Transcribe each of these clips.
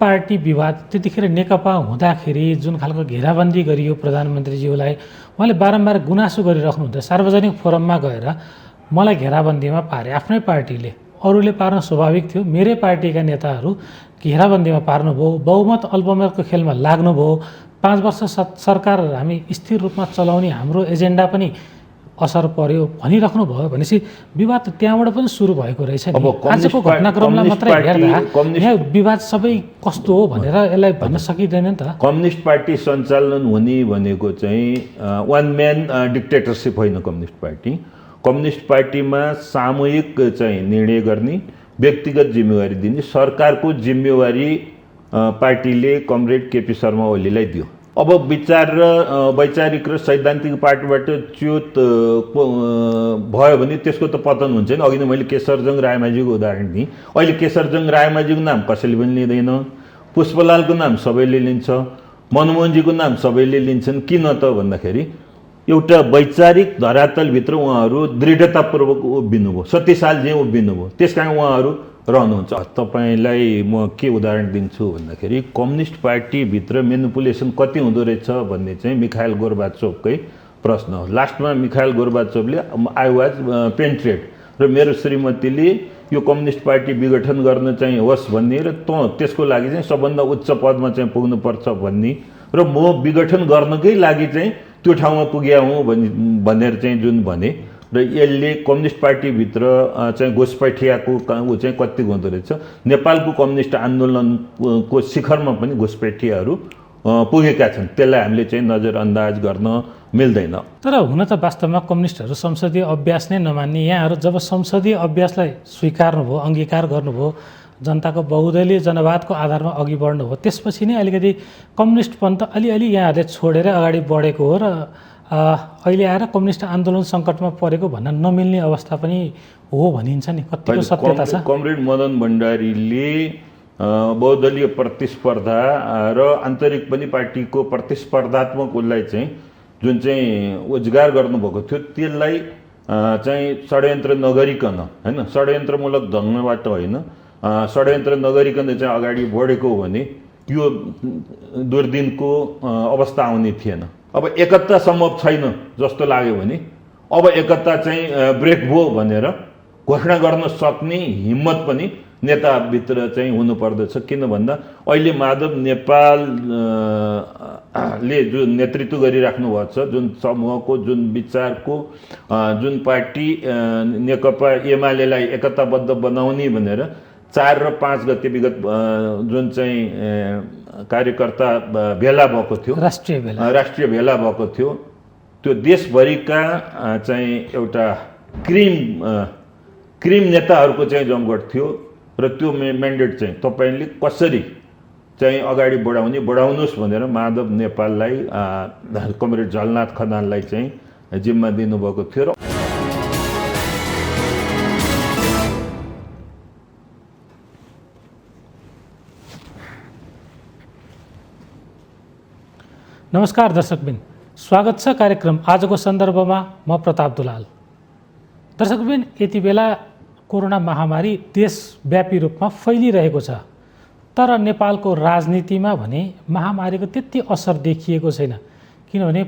Party विवाद त्यतिखेर नेकपा हुँदाखेरि जुन खालको घेराबन्दी गरियो प्रधानमन्त्रीज्यूलाई, उहाँले बारम्बार गुनासो गरिराख्नुहुन्थ्यो सार्वजनिक फोरममा गएर, मलाई घेराबन्दीमा पारे आफ्नै पार्टीले, अरूले पार्न स्वाभाविक थियो, मेरै पार्टीका नेताहरू घेराबन्दीमा पार्नुभयो, बहुमत अल्पमतको खेलमा लाग्नुभयो, 5 वर्ष सरकार हामी स्थिर रूपमा चलाउने हाम्रो एजेन्डा पनि असर पर्यो भनिराख्नु भयो भनेपछि विवाद त्यहाँबाट पनि सुरु भएको रहेछ नि। आजको घटनाक्रमलाई मात्रै हेर्दा यहाँ विवाद सबै कस्तो हो भनेर यसलाई भन्न सकिँदैन नि त। कम्युनिस्ट पार्टी सञ्चालन हुने भनेको चाहिँ वान म्यान डिक्टेटरसिप होइन। कम्युनिस्ट पार्टीमा सामूहिक चाहिँ निर्णय गर्ने, व्यक्तिगत जिम्मेवारी दिने, सरकारको जिम्मेवारी पार्टीले कमरेड केपी शर्मा ओलीलाई दियो। अब विचार र वैचारिक र सैद्धान्तिक पार्टीबाट च्युत भयो भने त्यसको त पतन हुन्छ नि। अघि नै मैले केशरजङ रायमाझीको उदाहरण दिएँ। अहिले केशरजङ रायमाझीको नाम कसैले पनि लिँदैन, पुष्पलालको नाम सबैले लिन्छ, मनमोहनजीको नाम सबैले लिन्छन्। किन त भन्दाखेरि एउटा वैचारिक धरातलभित्र उहाँहरू दृढतापूर्वक उभिनुभयो, शक्तिशाली उभिनुभयो, त्यस कारण उहाँहरू रहनुहुन्छ। तपाईँलाई म के उदाहरण दिन्छु भन्दाखेरि कम्युनिस्ट पार्टीभित्र मेनिपुलेसन कति हुँदो रहेछ भन्ने चाहिँ मिखाइल गोर्बाचोभकै प्रश्न हो। लास्टमा मिखाइल गोर्बाचोभले आई वाज पेन्ट्रेड र मेरो श्रीमतीले यो कम्युनिस्ट पार्टी विघटन गर्न चाहिँ होस् भन्ने र त्यसको लागि चाहिँ सबभन्दा उच्च पदमा चाहिँ पुग्नुपर्छ भन्ने र म विघटन गर्नकै लागि चाहिँ त्यो ठाउँमा पुगेँ हुँ भनेर चाहिँ जुन भने र यसले कम्युनिस्ट पार्टीभित्र चाहिँ घुसपैठियाको ऊ चाहिँ कति हुँदो रहेछ। नेपालको कम्युनिस्ट आन्दोलनको शिखरमा पनि घुसपैठियाहरू पुगेका छन्, त्यसलाई हामीले चाहिँ नजरअन्दाज गर्न मिल्दैन। तर हुन त वास्तवमा कम्युनिस्टहरू संसदीय अभ्यास नै नमान्ने, यहाँहरू जब संसदीय अभ्यासलाई स्वीकार्नुभयो, अङ्गीकार गर्नुभयो, जनताको बहुदलीय जनवादको आधारमा अघि बढ्नुभयो, त्यसपछि नै अलिकति कम्युनिस्टपन त अलिअलि यहाँहरूले छोडेर अगाडि बढेको हो र अहिले आएर कम्युनिस्ट आन्दोलन सङ्कटमा परेको भन्न नमिल्ने अवस्था पनि हो भनिन्छ नि। कतिको सत्यता छ? कमरेड मदन भण्डारीले बहुदलीय प्रतिस्पर्धा र आन्तरिक पनि पार्टीको प्रतिस्पर्धात्मक उसलाई चाहिँ जुन चाहिँ उजगार गर्नुभएको थियो त्यसलाई चाहिँ षड्यन्त्र नगरिकन, होइन, षड्यन्त्रमूलक ढङ्गबाट होइन, षड्यन्त्र नगरिकन चाहिँ अगाडि बढेको हो भने यो दुर्दिनको अवस्था आउने थिएन। अब एकता सम्भव छैन जस्तो लाग्यो भने अब एकता चाहिँ ब्रेक भयो भनेर घोषणा गर्न सक्ने हिम्मत पनि नेताभित्र चाहिँ हुनुपर्दछ। किन भन्दा अहिले माधव नेपालले जुन नेतृत्व गरिराख्नु भएको छ, जुन समूहको, जुन विचारको, जुन पार्टी नेकपा एमालेलाई एकताबद्ध बनाउने भनेर 4 र 5 गते विगत जुन चाहिँ कार्यकर्ता भेला भएको थियो, राष्ट्रिय भेला भएको थियो, त्यो देशभरिका चाहिँ एउटा क्रिम नेताहरूको चाहिँ जमघट थियो र त्यो म्यान्डेट चाहिँ तपाईँले कसरी चाहिँ अगाडि बढाउनुहोस् भनेर माधव नेपाललाई कमरेड झलनाथ खनाललाई चाहिँ जिम्मा दिनुभएको थियो। र नमस्कार दर्शकबिन, स्वागत छ कार्यक्रम आजको सन्दर्भमा। म प्रताप दुलाल। दर्शकबिन, यति बेला कोरोना महामारी देशव्यापी रूपमा फैलिरहेको छ, तर नेपालको राजनीतिमा भने महामारीको त्यति असर देखिएको छैन। किनभने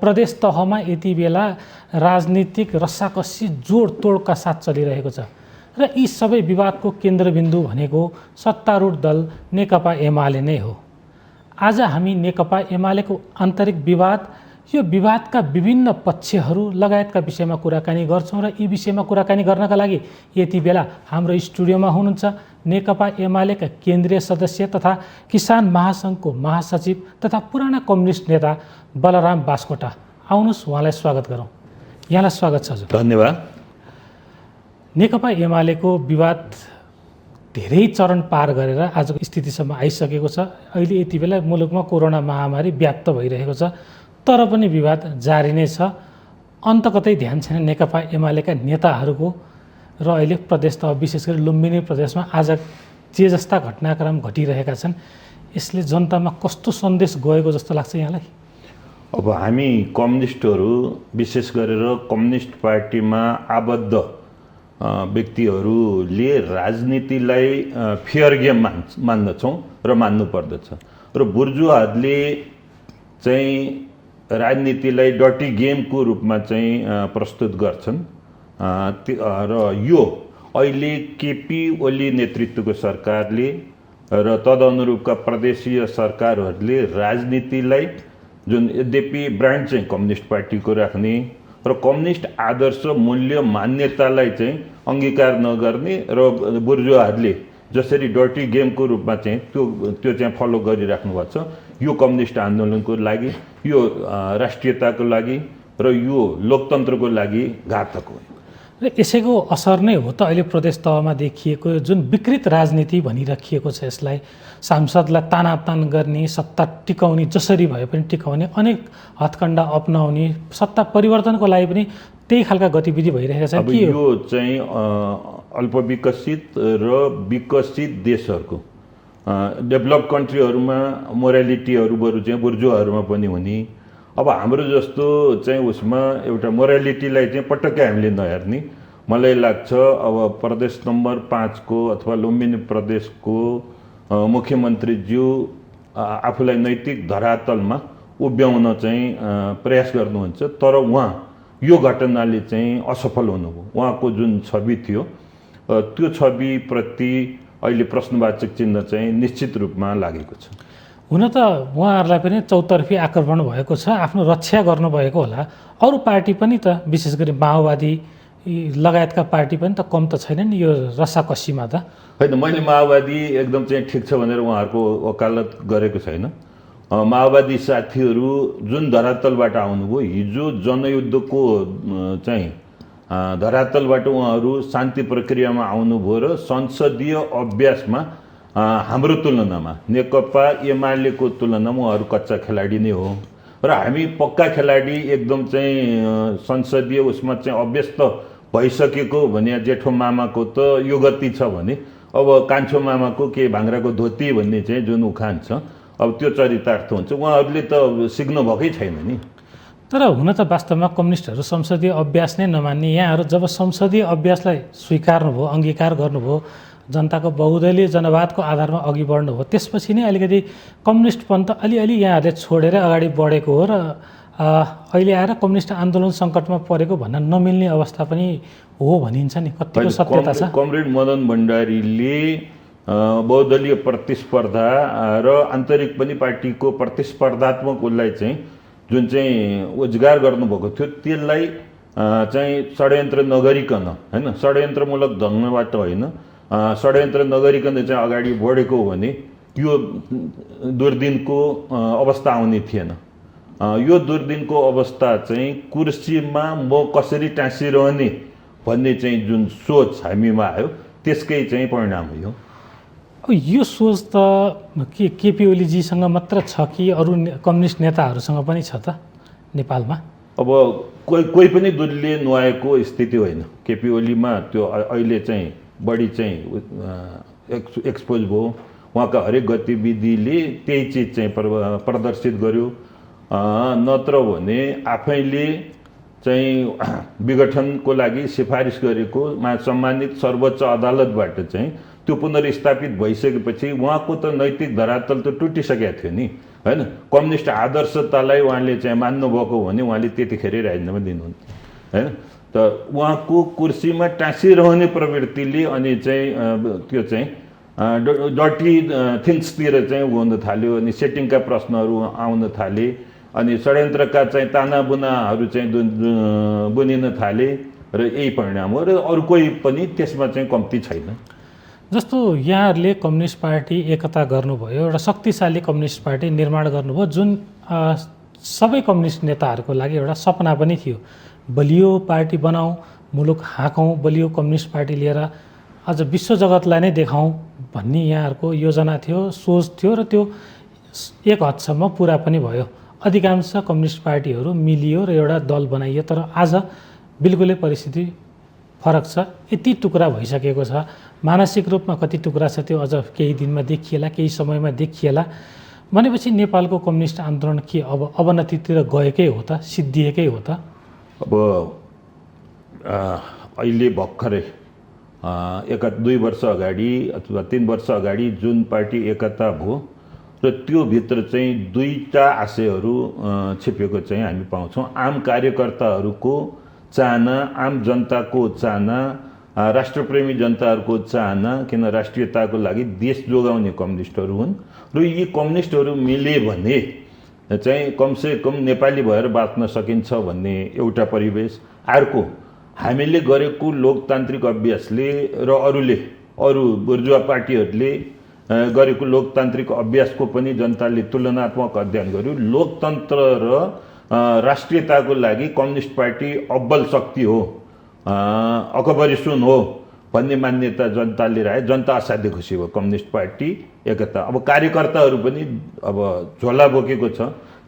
प्रदेश तहमा यति बेला राजनीतिक रस्साकस्सी जोडतोडका साथ चलिरहेको छ र यी सबै विवादको केन्द्रबिन्दु भनेको सत्तारूढ दल नेकपा एमाले नै हो। आज हामी नेकपा एमालेको आन्तरिक विवाद, यो विवादका विभिन्न पक्षहरू लगायतका विषयमा कुराकानी गर्छौँ र यी विषयमा कुराकानी गर्नका लागि यति बेला हाम्रो स्टुडियोमा हुनुहुन्छ नेकपा एमालेका केन्द्रीय सदस्य तथा किसान महासङ्घको महासचिव तथा पुराना कम्युनिस्ट नेता बलराम बास्कोटा। आउनुहोस्, उहाँलाई स्वागत गरौँ। यहाँलाई स्वागत छ। हजुर, धन्यवाद। नेकपा एमालेको विवाद धेरै चरण पार गरेर आजको स्थितिसम्म आइसकेको छ। अहिले यति बेला मुलुकमा कोरोना महामारी व्याप्त भइरहेको छ, तर पनि विवाद जारी नै छ। अन्त कतै ध्यान छैन नेकपा एमालेका नेताहरूको र अहिले प्रदेश तह विशेष गरी लुम्बिनी प्रदेशमा आज जे जस्ता घटनाक्रम घटिरहेका छन्, यसले जनतामा कस्तो सन्देश गएको जस्तो लाग्छ यहाँलाई? अब हामी कम्युनिस्टहरू विशेष गरेर कम्युनिस्ट पार्टीमा आबद्ध व्यक्तिहरूले राजनीतिलाई फेयर गेम मान्दछौँ र मान्नु पर्दछ र बुर्जुवाहरूले चाहिँ राजनीतिलाई डर्टी गेमको रूपमा चाहिँ प्रस्तुत गर्छन् र यो अहिले केपी ओली नेतृत्वको सरकारले र तदनुरूपका प्रदेशीय सरकारहरूले राजनीतिलाई जुन यद्यपि ब्रान्ड चाहिँ कम्युनिस्ट पार्टीको राख्ने र कम्युनिस्ट आदर्श मूल्य मान्यतालाई चाहिँ अङ्गीकार नगर्ने र बुर्जुवाहरूले जसरी डर्टी गेमको रूपमा चाहिँ त्यो चाहिँ फलो गरिराख्नु भएको छ, यो कम्युनिस्ट आन्दोलनको लागि, यो राष्ट्रियताको लागि र यो लोकतन्त्रको लागि घातक हो। र यसैको असर नै हो त अहिले प्रदेश तहमा देखिएको जुन विकृत राजनीति भनिराखिएको छ। यसलाई सांसदलाई तानातान गर्ने, सत्ता टिकाउने, जसरी भए पनि टिकाउने, अनेक हथकण्डा अपनाउने, सत्ता परिवर्तनको लागि पनि त्यही खालका गतिविधि भइरहेको छ। अब यो चाहिँ अल्पविकसित र विकसित देशहरूको डेभलप कन्ट्रीहरूमा मोरालिटीहरू बरु चाहिँ बुर्जुवाहरूमा पनि हुने। अब हाम्रो जस्तो चाहिँ उसमा एउटा मोरालिटीलाई चाहिँ पटक्कै हामीले नहेर्ने। मलाई लाग्छ अब प्रदेश नम्बर 5 को अथवा लुम्बिनी प्रदेशको मुख्यमन्त्रीज्यू आफूलाई नैतिक धरातलमा उभ्याउन चाहिँ प्रयास गर्नुहुन्छ, तर उहाँ यो घटनाले चाहिँ असफल हुनुभयो। उहाँको जुन छवि थियो त्यो छविप्रति अहिले प्रश्नवाचक चिन्ह चाहिँ निश्चित रूपमा लागेको छ। हुन त उहाँहरूलाई पनि चौतर्फी आक्रमण भएको छ, आफ्नो रक्षा गर्नुभएको होला। अरू पार्टी पनि त विशेष गरी माओवादी लगायतका पार्टी पनि त कम त छैनन् यो रसाकसीमा त। होइन, मैले माओवादी एकदम चाहिँ ठिक छ भनेर उहाँहरूको वकालत गरेको छैन। माओवादी साथीहरू जुन धरातलबाट आउनुभयो, हिजो जनयुद्धको चाहिँ धरातलबाट उहाँहरू शान्ति प्रक्रियामा आउनुभयो र संसदीय अभ्यासमा हाम्रो तुलनामा नेकपा एमालेको तुलनामा उहाँहरू कच्चा खेलाडी नै हो र हामी पक्का खेलाडी एकदम चाहिँ संसदीय उसमा चाहिँ अभ्यस्त भइसकेको भने जेठो मामाको त यो गति छ भने अब कान्छो मामाको के भाङ्राको धोती भन्ने चाहिँ जुन उखान छ, अब त्यो चरितार्थ हुन्छ। उहाँहरूले त सिक्नु भएकै छैन नि। तर हुन त वास्तवमा कम्युनिस्टहरू संसदीय अभ्यास नै नमान्ने, यहाँहरू जब संसदीय अभ्यासलाई स्वीकार्नुभयो, अङ्गीकार गर्नुभयो, जनताको बहुदलीय जनवादको आधारमा अघि बढ्नुभयो, त्यसपछि नै अलिकति कम्युनिस्टपन त अलिअलि यहाँहरूले छोडेर अगाडि बढेको हो र अहिले आएर कम्युनिस्ट आन्दोलन सङ्कटमा परेको भन्न नमिल्ने अवस्था पनि हो भनिन्छ नि। कतिको सत्यता छ? कमरेड मदन भण्डारीले बहुदलीय प्रतिस्पर्धा र आन्तरिक पनि पार्टीको प्रतिस्पर्धात्मक उसलाई चाहिँ जुन चाहिँ उजगार गर्नुभएको थियो त्यसलाई चाहिँ षड्यन्त्र नगरिकन, होइन, षड्यन्त्रमूलक ढङ्गबाट होइन, षड्यन्त्र नगरिकन चाहिँ अगाडि बढेको हो भने यो दुर्दिनको अवस्था आउने थिएन। यो दुर्दिनको अवस्था चाहिँ कुर्सीमा म कसरी टाँसिरहने भन्ने चाहिँ जुन सोच हामीमा आयो त्यसकै चाहिँ परिणाम हो। यो सोच त के केपी ओलीजीसँग मात्र छ कि अरू कम्युनिस्ट नेताहरूसँग पनि छ त नेपालमा? अब कोही पनि दुधले नुहाएको स्थिति होइन। केपी ओलीमा त्यो अहिले चाहिँ बढी चाहिँ एक्सपोज भयो। उहाँका हरेक गतिविधिले त्यही चिज चाहिँ प्रदर्शित गर्यो। नत्र भने आफैले चाहिँ विघटनको लागि सिफारिस गरेको सम्मानित सर्वोच्च अदालतबाट चाहिँ त्यो पुनर्स्थापित भइसकेपछि उहाँको त नैतिक धरातल त टुटिसकेको थियो नि, होइन। कम्युनिस्ट आदर्शतालाई उहाँले चाहिँ मान्नुभएको भने उहाँले त्यतिखेरै राजीनामा दिनुहुन्थ्यो, होइन। त उहाँको कुर्सीमा टाँसिरहने प्रवृत्तिले अनि चाहिँ त्यो चाहिँ डर्टी थिङ्सतिर चाहिँ हुन थाल्यो। अनि सेटिङका प्रश्नहरू आउन थाले, अनि षड्यन्त्रका चाहिँ तानाबुनाहरू चाहिँ बुनिन थाले र यही परिणाम हो। र अरू कोही पनि त्यसमा चाहिँ कम्ती छैन। जस्तो यहाँहरूले कम्युनिस्ट पार्टी एकता गर्नुभयो, एउटा शक्तिशाली कम्युनिस्ट पार्टी निर्माण गर्नुभयो, जुन सबै कम्युनिस्ट नेताहरूको लागि एउटा सपना पनि थियो, बलियो पार्टी बनाऊ, मुलुक हाँकौँ, बलियो कम्युनिस्ट पार्टी लिएर अझ विश्व जगतलाई नै देखाउँ भन्ने यहाँहरूको योजना थियो, सोच थियो र त्यो एक हदसम्म पुरा पनि भयो। अधिकांश कम्युनिस्ट पार्टीहरू मिलियो र एउटा दल बनाइयो। तर आज बिल्कुलै परिस्थिति फरक छ। यति टुक्रा भइसकेको छ, मानसिक रूपमा कति टुक्रा छ त्यो अझ केही दिनमा देखिएला, केही समयमा देखिएला। भनेपछि नेपालको कम्युनिस्ट आन्दोलन के अब अवनतितिर गएकै हो त, सिद्धिएकै हो त? अब अहिले भर्खरै 2 वर्ष अगाडि अथवा 3 वर्ष अगाडि जुन पार्टी एकता भयो र त्यो भित्र चाहिँ दुईटा आशयहरू छिपेको चाहिँ हामी पाउँछौँ। आम कार्यकर्ताहरूको चाहना, आम जनताको चाहना, राष्ट्रप्रेमी जनताहरूको चाहना, किन राष्ट्रियताको लागि देश जोगाउने कम्युनिस्टहरू हुन् र यी कम्युनिस्टहरू मिले भने चाहिँ कमसेकम नेपाली भएर बाँच्न सकिन्छ भन्ने एउटा परिवेश। अर्को, हामीले गरेको लोकतान्त्रिक अभ्यासले र अरू बुर्जुवा पार्टीहरूले गरेको लोकतान्त्रिक अभ्यासको पनि जनताले तुलनात्मक अध्ययन गर्यो। लोकतन्त्र र राष्ट्रियताको लागि कम्युनिस्ट पार्टी अब्बल शक्ति हो, अकबरी सुन हो भन्ने मान्यता जनताले राखे। जनता असाध्यै खुसी भयो कम्युनिस्ट पार्टी एकता। अब कार्यकर्ताहरू पनि अब झोला बोकेको छ,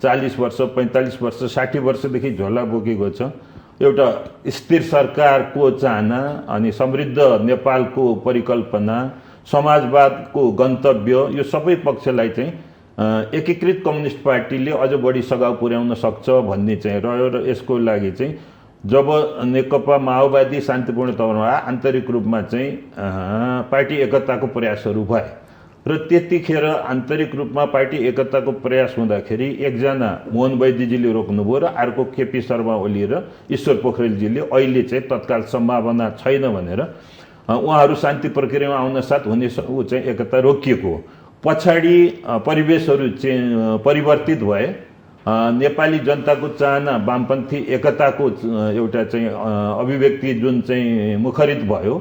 40 वर्ष 45 वर्ष 60 वर्षदेखि झोला बोकेको छ। एउटा स्थिर सरकारको चाहना अनि समृद्ध नेपालको परिकल्पना, समाजवादको गन्तव्य, यो सबै पक्षलाई चाहिँ एकीकृत कम्युनिस्ट पार्टीले अझ बढी सघाउ पुर्याउन सक्छ भन्ने चाहिँ रह्यो। र यसको लागि चाहिँ जब नेकपा माओवादी शान्तिपूर्ण तवरमा आन्तरिक रूपमा चाहिँ पार्टी एकताको प्रयासहरू भए र त्यतिखेर आन्तरिक रूपमा पार्टी एकताको प्रयास हुँदाखेरि एकजना मोहन वैद्यजीले रोक्नुभयो र अर्को केपी शर्मा ओली र ईश्वर पोखरेलजीले अहिले चाहिँ तत्काल सम्भावना छैन भनेर उहाँहरू शान्ति प्रक्रियामा आउन साथ हुने चाहिँ एकता रोकिएको हो। पछाडि परिवेशहरू चाहिँ परिवर्तित भए, नेपाली जनताको चाहना वामपन्थी एकताको एउटा चाहिँ अभिव्यक्ति जुन चाहिँ मुखरित भयो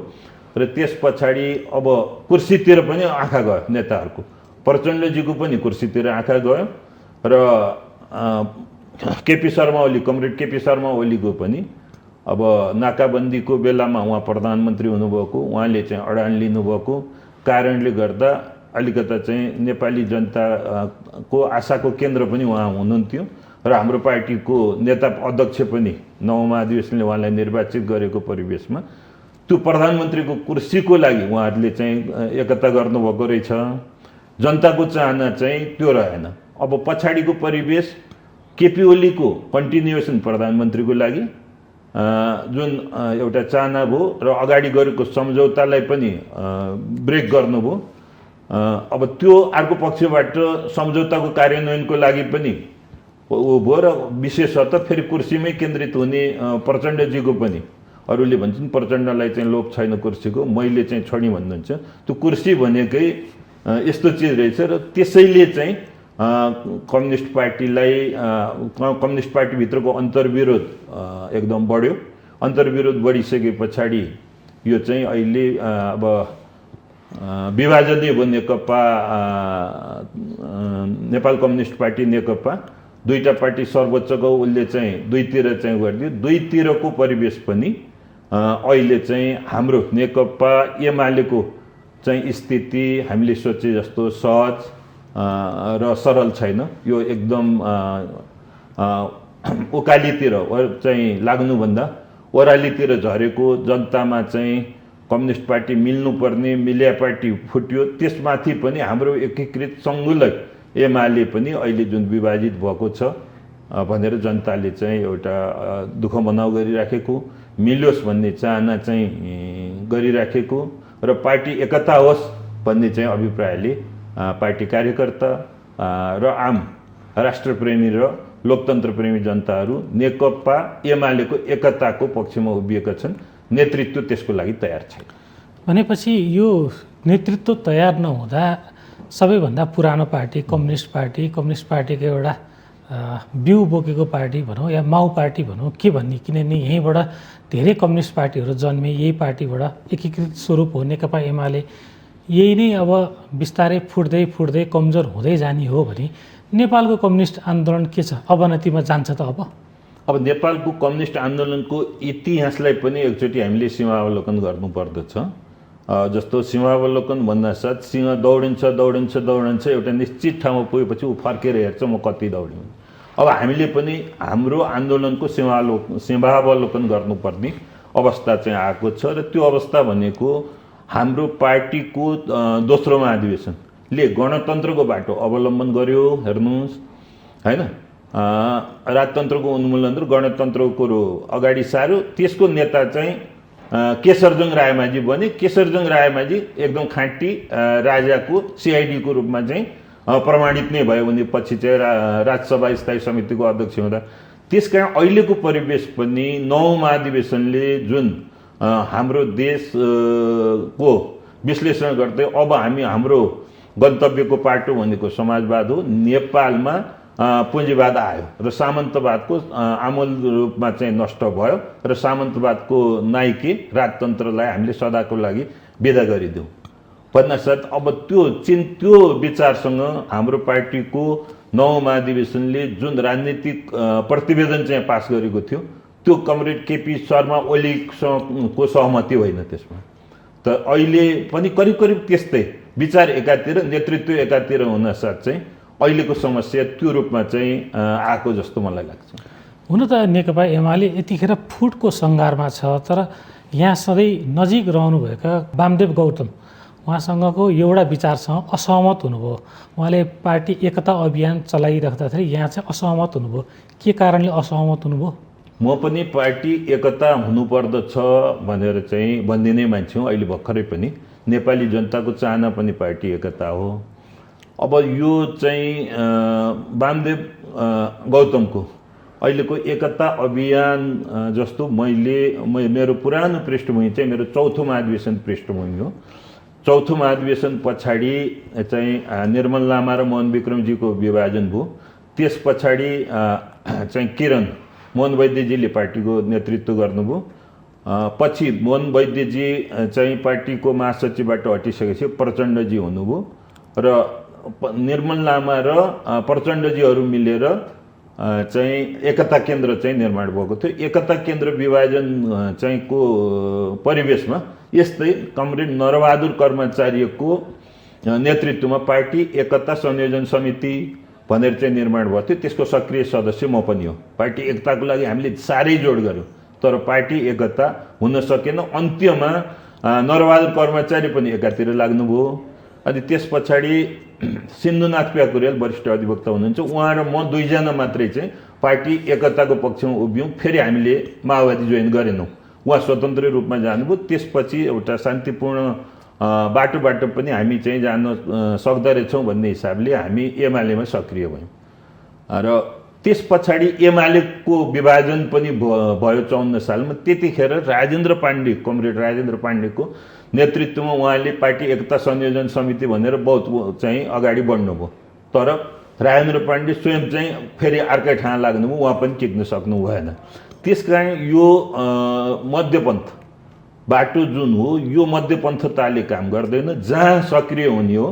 र त्यस पछाडि अब कुर्सीतिर पनि आँखा गयो नेताहरूको। प्रचण्डजीको पनि कुर्सीतिर आँखा गयो र केपी शर्मा ओली, कमरेड केपी शर्मा ओलीको पनि अब नाकाबन्दीको बेलामा उहाँ प्रधानमन्त्री हुनुभएको, उहाँले चाहिँ अडान लिनुभएको कारणले गर्दा अलिकता चाहिँ नेपाली जनताको आशाको केन्द्र पनि उहाँ हुनुहुन्थ्यो र हाम्रो पार्टीको नेता अध्यक्ष पनि 9औं महाधिवेशनले उहाँलाई निर्वाचित गरेको परिवेशमा त्यो प्रधानमन्त्रीको कुर्सीको लागि उहाँहरूले चाहिँ एकता गर्नुभएको रहेछ। जनताको चाहना चाहिँ त्यो रहेन। अब पछाडिको परिवेश केपी ओलीको कन्टिन्युएसन प्रधानमन्त्रीको लागि जुन एउटा चाहना भयो र अगाडि गरेको सम्झौतालाई पनि ब्रेक गर्नुभयो। अब त्यो अर्को पक्षबाट सम्झौताको कार्यान्वयनको लागि पनि भयो र विशेषतः फेरि कुर्सीमै केन्द्रित हुने प्रचण्डजीको पनि, अरूले भन्छन् प्रचण्डलाई चाहिँ लोभ छैन कुर्सीको, मैले चाहिँ छोडी भन्नुहुन्छ। त्यो कुर्सी भनेकै यस्तो चिज रहेछ र त्यसैले चाहिँ कम्युनिस्ट पार्टीलाई कम्युनिस्ट पार्टीभित्रको अन्तर्विरोध एकदम बढ्यो। अन्तर्विरोध बढिसके पछाडि यो चाहिँ अहिले अब विभाजनै भयो। नेकपा नेपाल कम्युनिस्ट पार्टी नेकपा दुईटा पार्टी सर्वोच्च गयो, उसले चाहिँ दुईतिर चाहिँ गरिदियो। दुईतिरको परिवेश पनि अहिले चाहिँ हाम्रो नेकपा एमालेको चाहिँ स्थिति हामीले सोचे जस्तो सहज र सरल छैन। यो एकदम उकालीतिर चाहिँ लाग्नुभन्दा ओह्रालीतिर झरेको, जनतामा चाहिँ कम्युनिस्ट पार्टी मिल्नुपर्ने मिल्या पार्टी फुट्यो। त्यसमाथि पनि हाम्रो एकीकृत सङ्घुलै एमाले पनि अहिले जुन विभाजित भएको छ भनेर जनताले चाहिँ एउटा दुःख मनाउ गरिराखेको, मिलोस् भन्ने चाहना चाहिँ गरिराखेको र पार्टी एकता होस् भन्ने चाहिँ अभिप्रायले पार्टी कार्यकर्ता र आम राष्ट्रप्रेमी र लोकतन्त्रप्रेमी जनताहरू नेकपा एमालेको एकताको पक्षमा उभिएका छन्। नेतृत्व त्यसको लागि तयार छैन। भनेपछि यो नेतृत्व तयार नहुँदा सबैभन्दा पुरानो पार्टी कम्युनिस्ट पार्टीको एउटा बिउ बोकेको पार्टी भनौँ या माउ पार्टी भनौँ के भन्ने, किनभने यहीँबाट धेरै कम्युनिस्ट पार्टीहरू जन्मे, यही पार्टीबाट एकीकृत स्वरूप हो नेकपा एमाले। यही नै अब बिस्तारै फुट्दै कमजोर हुँदै जाने हो भने नेपालको कम्युनिस्ट आन्दोलन के छ, अवनतिमा जान्छ त? अब नेपालको कम्युनिस्ट आन्दोलनको इतिहासलाई पनि एकचोटि हामीले सीमावलोकन गर्नुपर्दछ। जस्तो सीमावलोकन भन्नासाथ सिंह दौडिन्छ एउटा निश्चित ठाउँमा पुगेपछि ऊ फर्केर हेर्छ म कति दौड्यो। अब हामीले पनि हाम्रो आन्दोलनको सीमावलोकन गर्नुपर्ने अवस्था चाहिँ आएको छ र त्यो अवस्था भनेको हाम्रो पार्टीको दोस्रो महाधिवेशनले गणतन्त्रको बाटो अवलम्बन गर्यो। हेर्नुहोस् हैन, राजतन्त्रको उन्मूलन र गणतन्त्रको अगाडि सार्यो। त्यसको नेता चाहिँ केशरजङ रायमाझी बने। केशरजङ रायमाझी एकदम खाँटी राजाको सिआइडीको रूपमा चाहिँ प्रमाणित नै भयो भने पछि चाहिँ राजसभा स्थायी समितिको अध्यक्ष हुँदा। त्यसकारण अहिलेको परिवेश पनि 9औं महाधिवेशनले जुन हाम्रो देशको विश्लेषण गर्दै अब हाम्रो गन्तव्यको पाटो भनेको समाजवाद हो, नेपालमा पुँजीवाद आयो र सामन्तवादको आमूल रूपमा चाहिँ नष्ट भयो र सामन्तवादको नाइके राजतन्त्रलाई हामीले सदाको लागि विदा गरिदिउँ भन्नासाथ अब त्यो विचारसँग हाम्रो पार्टीको 9औं महाधिवेशनले जुन राजनीतिक प्रतिवेदन चाहिँ पास गरेको थियो त्यो कमरेड केपी शर्मा ओलीको सहमति होइन त्यसमा। त अहिले पनि करिब करिब त्यस्तै विचार एकातिर नेतृत्व एकातिर हुनसाथ चाहिँ अहिलेको समस्या त्यो रूपमा चाहिँ आएको जस्तो मलाई लाग्छ। हुन त नेकपा एमाले यतिखेर फुटको सङ्घारमा छ, तर यहाँ सधैँ नजिक रहनुभएका वामदेव गौतम उहाँसँगको एउटा विचारसँग असहमत हुनुभयो। उहाँले पार्टी एकता अभियान चलाइराख्दाखेरि यहाँ चाहिँ असहमत हुनुभयो। के कारणले असहमत हुनुभयो? म पनि पार्टी एकता हुनुपर्दछ भनेर चाहिँ भनिदिने मान्छे हुँ। अहिले भर्खरै पनि नेपाली जनताको चाहना पनि पार्टी एकता हो। अब यो चाहिँ वामदेव गौतमको अहिलेको एकता अभियान जस्तो मेरो पुरानो पृष्ठभूमि चाहिँ मेरो चौथो महाधिवेशन पृष्ठभूमि हो। चौथो महाधिवेशन पछाडि चाहिँ निर्मल लामा र मोहन विक्रमजीको विभाजन भयो। त्यस पछाडि चाहिँ किरण मोहन वैद्यजीले पार्टीको नेतृत्व गर्नुभयो। पछि मोहन वैद्यजी चाहिँ पार्टीको महासचिवबाट हटिसकेपछि प्रचण्डजी हुनुभयो र निर्मल लामा र प्रचण्डजीहरू मिलेर चाहिँ एकता केन्द्र चाहिँ निर्माण भएको थियो। एकता केन्द्र विभाजन चाहिँ को परिवेशमा यस्तै कमरेड नरबहादुर कर्मचारीको नेतृत्वमा पार्टी एकता संयोजन समिति भनेर चाहिँ निर्माण भएको थियो। त्यसको सक्रिय सदस्य म पनि हो। पार्टी एकताको लागि हामीले साह्रै जोड गऱ्यौँ तर पार्टी एकता हुन सकेन। अन्त्यमा नरबहादुर कर्मचारी पनि एकातिर लाग्नुभयो। अनि त्यस पछाडि सिन्धुनाथ प्याकुरेल वरिष्ठ अधिवक्ता हुनुहुन्छ, उहाँ र म दुईजना मात्रै चाहिँ पार्टी एकताको पक्षमा उभियौँ। फेरि हामीले माओवादी जोइन गरेनौँ, उहाँ स्वतन्त्र रूपमा जानुभयो। त्यसपछि एउटा शान्तिपूर्ण बाटोबाट पनि हामी चाहिँ जान सक्दो रहेछौँ भन्ने हिसाबले हामी एमालेमा सक्रिय भयौँ। र त्यस पछाडि एमालेको विभाजन पनि भयो 54 सालमा। त्यतिखेर राजेन्द्र पाण्डे कमरेड राजेन्द्र पाण्डेको नेतृत्वमा उहाँले पार्टी एकता संयोजन समिति भनेर बहुत चाहिँ अगाडि बढ्नुभयो। तर राजेन्द्र पाण्डे स्वयं चाहिँ फेरि अर्कै ठाउँ लाग्नुभयो, उहाँ पनि टिक्न सक्नु भएन। त्यसकारण यो मध्यपन्थ बाटो जुन हो यो मध्यपन्थताले काम गर्दैन। जहाँ सक्रिय हुने हो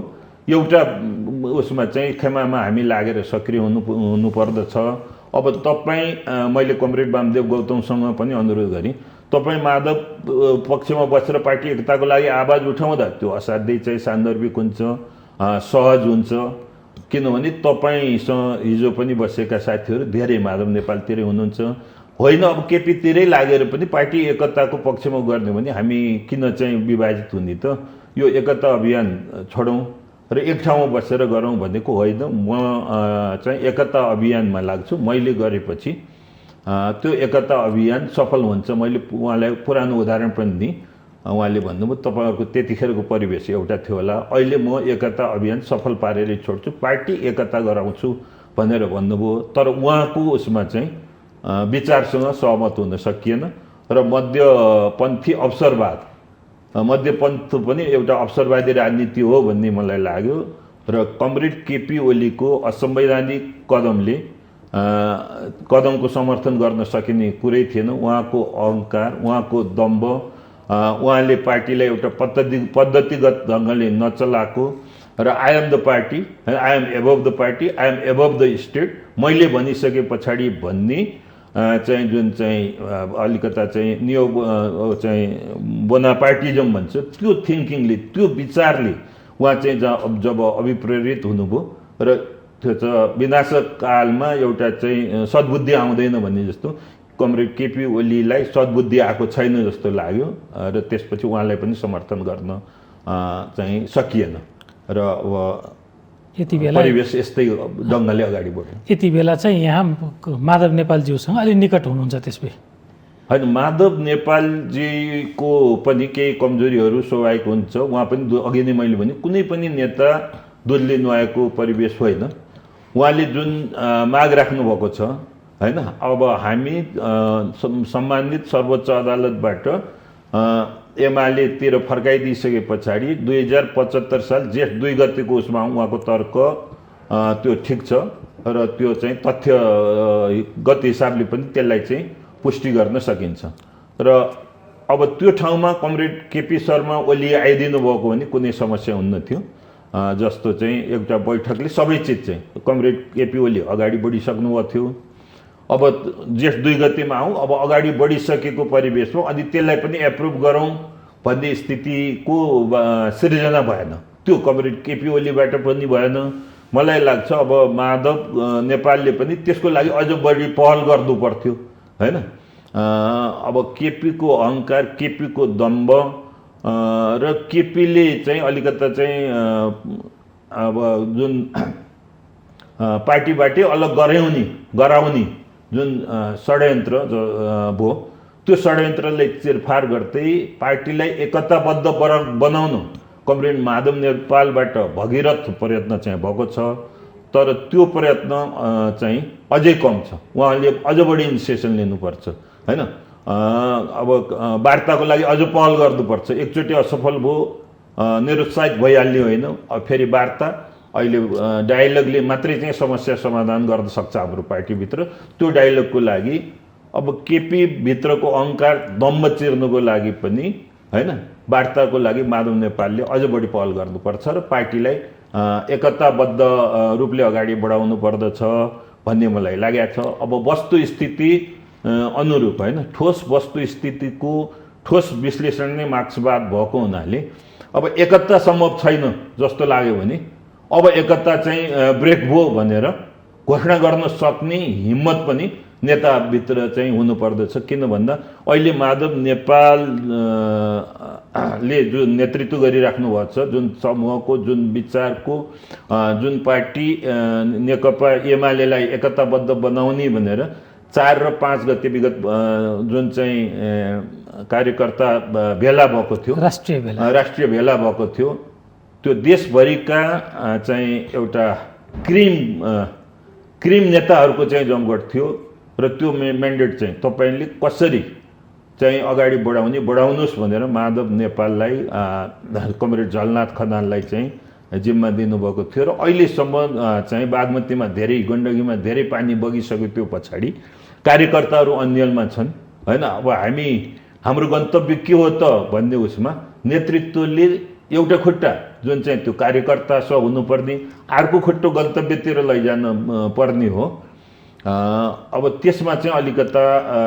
एउटा उसमा चाहिँ खेमामा हामी लागेर सक्रिय हुनुपर्दछ। अब तपाईँ मैले कमरेड वामदेव गौतमसँग पनि अनुरोध गरेँ, तपाईँ माधव पक्षमा बसेर पार्टी एकताको लागि आवाज उठाउँदा त्यो असाध्यै चाहिँ सान्दर्भिक हुन्छ, सहज हुन्छ। किनभने तपाईँसँग हिजो पनि बसेका साथीहरू धेरै माधव नेपालतिरै हुनुहुन्छ। होइन अब केपीतिरै लागेर पनि पार्टी एकताको पक्षमा गर्ने भने हामी किन चाहिँ विभाजित हुने त? यो एकता अभियान छोडौँ र एक ठाउँमा बसेर गरौँ भनेको होइन। म चाहिँ एकता अभियानमा लाग्छु। मैले गरेपछि त्यो एकता अभियान सफल हुन्छ। मैले उहाँलाई पुरानो उदाहरण पनि दिएँ। उहाँले भन्नुभयो तपाईँहरूको त्यतिखेरको परिवेश एउटा थियो होला, अहिले म एकता अभियान सफल पारेर छोड्छु, पार्टी एकता गराउँछु भनेर भन्नुभयो। तर उहाँको उसमा चाहिँ विचारसँग सहमत हुन सकिएन र मध्यपन्थी अवसरवाद, मध्यपन्थ पनि एउटा अवसरवादी राजनीति हो भन्ने मलाई लाग्यो। र कमरेड केपी ओलीको असंवैधानिक कदमको समर्थन गर्न सकिने कुरै थिएन। उहाँको अहङ्कार, उहाँको दम्भ, उहाँले पार्टीलाई एउटा पद्धतिगत ढङ्गले नचलाएको र I am the party, I am above the party, I am above the state, मैले भनिसके पछाडि भन्ने चाहिँ जुन चाहिँ अलिकता चाहिँ चाहिँ बोनापार्टिजम भन्छ त्यो थिङ्किङले, त्यो विचारले उहाँ चाहिँ जब अभिप्रेरित हुनुभयो र त्यो चाहिँ विनाशक कालमा एउटा चाहिँ सद्बुद्धि आउँदैन भन्ने जस्तो कमरेड केपी ओलीलाई सद्बुद्धि आएको छैन जस्तो लाग्यो र त्यसपछि उहाँलाई पनि समर्थन गर्न चाहिँ सकिएन र यति बेला परिवेश यस्तै ढङ्गले अगाडि बढ्यो। यति बेला चाहिँ यहाँ माधव नेपालज्यूसँग अलि निकट हुनुहुन्छ त्यसपछि? होइन, माधव नेपालजीको पनि केही कमजोरीहरू स्वाभाविक हुन्छ। उहाँ पनि अघि नै मैले भने कुनै पनि नेता दोल्ले नुहाएको परिवेश होइन। उहाँले जुन माग राख्नुभएको छ होइन, अब हामी सम्मानित सर्वोच्च अदालतबाट एमालेतिर फर्काइदिइसके पछाडि 2075 साल जेठ 2 गतेको उसमा उहाँको तर्क त्यो ठिक छ र त्यो चाहिँ तथ्यगत हिसाबले पनि त्यसलाई चाहिँ पुष्टि गर्न सकिन्छ। र अब त्यो ठाउँमा कमरेड केपी शर्मा ओली आइदिनु भएको भने कुनै समस्या हुन्न थियो। जस्तो चाहिँ एउटा बैठकले सबै चिज चाहिँ कमरेड केपी ओली अगाडि बढिसक्नु भएको थियो। अब जेठ 2 गतेमा आउँ, अब अगाडि बढिसकेको परिवेशमा अनि त्यसलाई पनि एप्रुभ गरौँ भन्ने स्थितिको सिर्जना भएन। त्यो कमरेड केपी ओलीबाट पनि भएन। मलाई लाग्छ अब माधव नेपालले पनि त्यसको लागि अझ बढी पहल गर्नु पर्थ्यो होइन। अब केपीको अहङ्कार, केपीको दम्ब र केपीले चाहिँ अलिकता चाहिँ अब जुन पार्टीबाटै अलग गराउने जुन षड्यन्त्र भयो, त्यो षड्यन्त्रलाई चिरफार गर्दै पार्टीलाई एकताबद्ध बनाउनु कमरेड माधव नेपालबाट भगीरथ प्रयत्न चाहिँ भएको छ। तर त्यो प्रयत्न चाहिँ अझै कम छ। उहाँले अझ बढी इनिसिएसन लिनुपर्छ होइन। अब वार्ताको लागि अझ पहल गर्नुपर्छ। एकचोटि असफल भयो, निरुत्साहित भइहाल्ने होइन। फेरि वार्ता, अहिले डायलगले मात्रै चाहिँ समस्या समाधान गर्न सक्छ हाम्रो पार्टीभित्र। त्यो डायलगको लागि अब केपी भित्रको अहङ्कार दम्ब चिर्नुको लागि पनि होइन, वार्ताको लागि माधव नेपालले अझ बढी पहल गर्नुपर्छ र पार्टीलाई एकताबद्ध रूपले अगाडि बढाउनु पर्दछ भन्ने मलाई लागेको छ। अब वस्तुस्थिति अनुरूप होइन, ठोस वस्तुस्थितिको ठोस विश्लेषण नै मार्क्सवाद भएको हुनाले अब एकता सम्भव छैन जस्तो लाग्यो भने अब एकता चाहिँ ब्रेक भयो भनेर घोषणा गर्न सक्ने हिम्मत पनि नेताभित्र चाहिँ हुनुपर्दछ। किन भन्दा अहिले माधव नेपालले जुन नेतृत्व गरिराख्नु भएको छ, जुन समूहको, जुन विचारको, जुन पार्टी नेकपा एमालेलाई एकताबद्ध बनाउने भनेर 4 र 5 गते विगत जुन चाहिँ कार्यकर्ता भेला भएको थियो, राष्ट्रिय भेला भएको थियो, त्यो देशभरिका चाहिँ एउटा क्रिम नेताहरूको चाहिँ जमघट थियो र त्यो म्यान्डेट चाहिँ तपाईँले कसरी चाहिँ अगाडि बढाउनुहोस् भनेर माधव नेपाललाई कमरेड झलनाथ खनाललाई चाहिँ जिम्मा दिनुभएको थियो। र अहिलेसम्म चाहिँ बागमतीमा धेरै, गण्डकीमा धेरै पानी बगिसक्यो। त्यो पछाडि कार्यकर्ताहरू अन्यलमा छन् होइन। अब हाम्रो गन्तव्य के हो त भन्ने उसमा नेतृत्वले एउटा खुट्टा जुन चाहिँ त्यो कार्यकर्तासँग हुनुपर्ने, अर्को खुट्टो गन्तव्यतिर लैजान पर्ने हो। अब त्यसमा चाहिँ अलिकता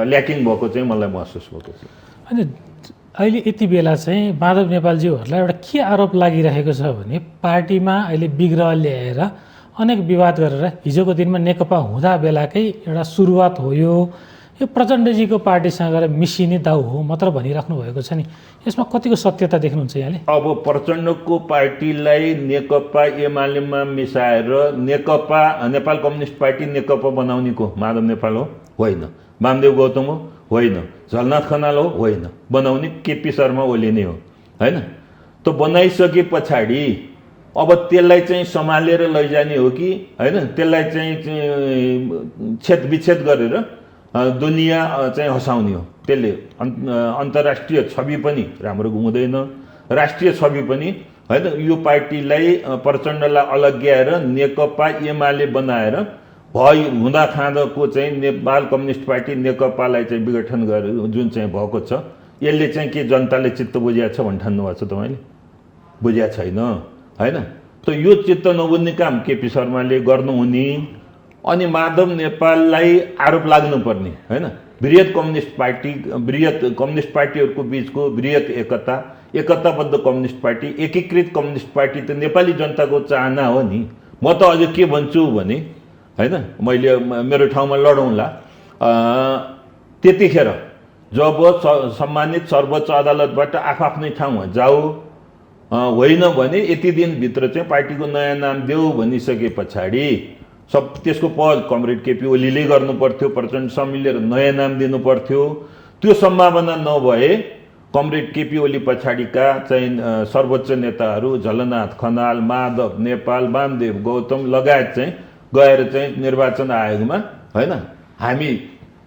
ल्याकिङ भएको चाहिँ मलाई महसुस भएको छ। अनि अहिले यति बेला चाहिँ माधव नेपालज्यूहरूलाई एउटा के आरोप लागिरहेको छ भने पार्टीमा अहिले विग्रह ल्याएर अनेक विवाद गरेर हिजोको दिनमा नेकपा हुँदा बेलाकै एउटा सुरुवात हो यो प्रचण्डजीको पार्टीसँग मिसिने दाउ हो मात्र भनिराख्नु भएको छ नि। यसमा कतिको सत्यता देख्नुहुन्छ यहाँले? अब प्रचण्डको पार्टीलाई नेकपा एमालेमा मिसाएर नेपाल कम्युनिस्ट पार्टी नेकपा बनाउने को माधव नेपाल हो? होइन। वामदेव गौतम हो? होइन। झलनाथ खनाल हो? होइन। बनाउने केपी शर्मा ओली नै हो होइन। त बनाइसके पछाडि अब त्यसलाई चाहिँ सम्हालेर लैजाने हो कि होइन, त्यसलाई चाहिँ छेदविच्छेद गरेर दुनियाँ चाहिँ हँसाउने हो? त्यसले अन्तर्राष्ट्रिय छवि पनि राम्रो हुँदैन, राष्ट्रिय छवि पनि होइन। यो पार्टीलाई प्रचण्डलाई अलग्याएर नेकपा एमाले बनाएर हुँदा खाँदाको चाहिँ नेपाल कम्युनिस्ट पार्टी नेकपालाई चाहिँ विघटन गरेर जुन चाहिँ भएको छ, यसले चाहिँ के जनताले चित्त बुझिएको छ भन्ने ठान्नु भएको छ तपाईँले? बुझिएको छैन होइन। त यो चित्त नबुझ्ने काम केपी शर्माले गर्नुहुने, अनि माधव नेपाललाई आरोप लाग्नुपर्ने होइन। बृहत कम्युनिस्ट पार्टीहरूको बिचको बृहत एकताबद्ध कम्युनिस्ट पार्टी, एकीकृत कम्युनिस्ट पार्टी त नेपाली जनताको चाहना हो नि। म त अझ के भन्छु भने होइन, मैले मेरो ठाउँमा लडौँला, त्यतिखेर जब सम्मानित सर्वोच्च अदालतबाट आफ्नै ठाउँमा जाऊ, होइन भने यति दिनभित्र चाहिँ पार्टीको नयाँ नाम देऊ भनिसके पछाडि त्यसको पहल कमरेड केपी ओलीले गर्नु पर्थ्यो, प्रचण्डसँग मिलेर नयाँ नाम दिनु पर्थ्यो। त्यो सम्भावना नभए कमरेड केपी ओली पछाडिका चाहिँ सर्वोच्च नेताहरू झलनाथ खनाल, माधव नेपाल, वामदेव गौतम लगायत चाहिँ गएर चाहिँ निर्वाचन आयोगमा होइन हामी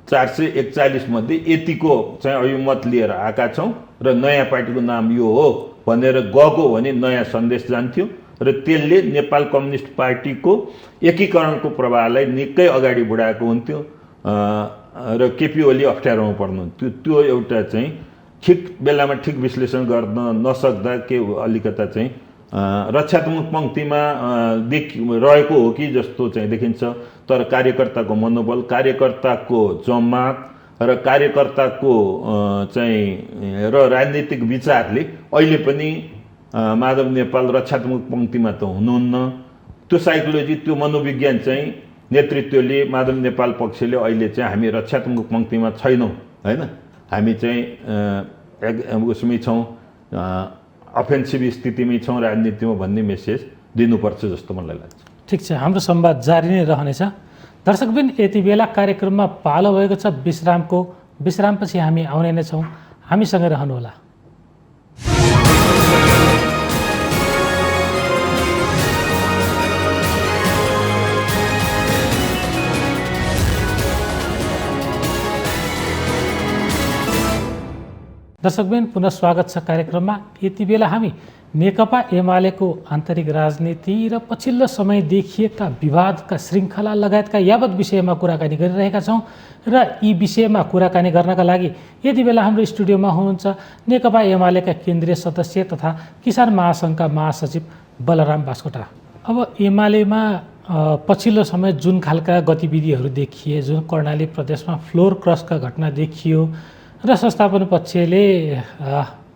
441 मध्ये यतिको चाहिँ अभिमत लिएर आएका छौँ र नयाँ पार्टीको नाम यो हो भनेर गएको भने नयाँ सन्देश जान्थ्यो र त्यसले नेपाल कम्युनिस्ट पार्टीको एकीकरणको प्रवाहलाई निकै अगाडि बढाएको हुन्थ्यो र केपी ओली अप्ठ्यारोमा पर्नुहुन्थ्यो। त्यो एउटा चाहिँ ठिक बेलामा ठिक विश्लेषण गर्न नसक्दा के अलिकता चाहिँ रक्षात्मक पङ्क्तिमा रहेको हो कि जस्तो चाहिँ देखिन्छ। तर कार्यकर्ताको मनोबल, कार्यकर्ताको जमात र कार्यकर्ताको चाहिँ र राजनीतिक विचारले अहिले पनि माधव नेपाल रक्षात्मक पङ्क्तिमा त हुनुहुन्न। त्यो साइकोलोजी, त्यो मनोविज्ञान चाहिँ नेतृत्वले, माधव नेपाल पक्षले अहिले चाहिँ हामी रक्षात्मक पङ्क्तिमा छैनौँ होइन, हामी चाहिँ उसमै छौँ, अफेन्सिभ स्थितिमै छौँ राजनीतिमा भन्ने मेसेज दिनुपर्छ जस्तो मलाई लाग्छ। ठिक छ, हाम्रो संवाद जारी नै रहनेछ। दर्शकबिन, यति बेला कार्यक्रममा पालो भएको छ विश्रामको। विश्रामपछि हामी आउने नै छौँ, हामीसँगै रहनुहोला। दर्शकबिन, पुनः स्वागत छ कार्यक्रममा। यति बेला हामी नेकपा एमालेको आन्तरिक राजनीति र पछिल्लो समय देखिएका विवादका श्रृङ्खला लगायतका यावत विषयमा कुराकानी गरिरहेका छौँ र यी विषयमा कुराकानी गर्नका लागि यति बेला हाम्रो स्टुडियोमा हुनुहुन्छ नेकपा एमालेका केन्द्रीय सदस्य तथा किसान महासङ्घका महासचिव बलराम बास्कोटा। अब एमालेमा पछिल्लो समय जुन खालका गतिविधिहरू देखिए, जुन कर्णाली प्रदेशमा फ्लोर क्रसका घटना देखियो र संस्थापन पक्षले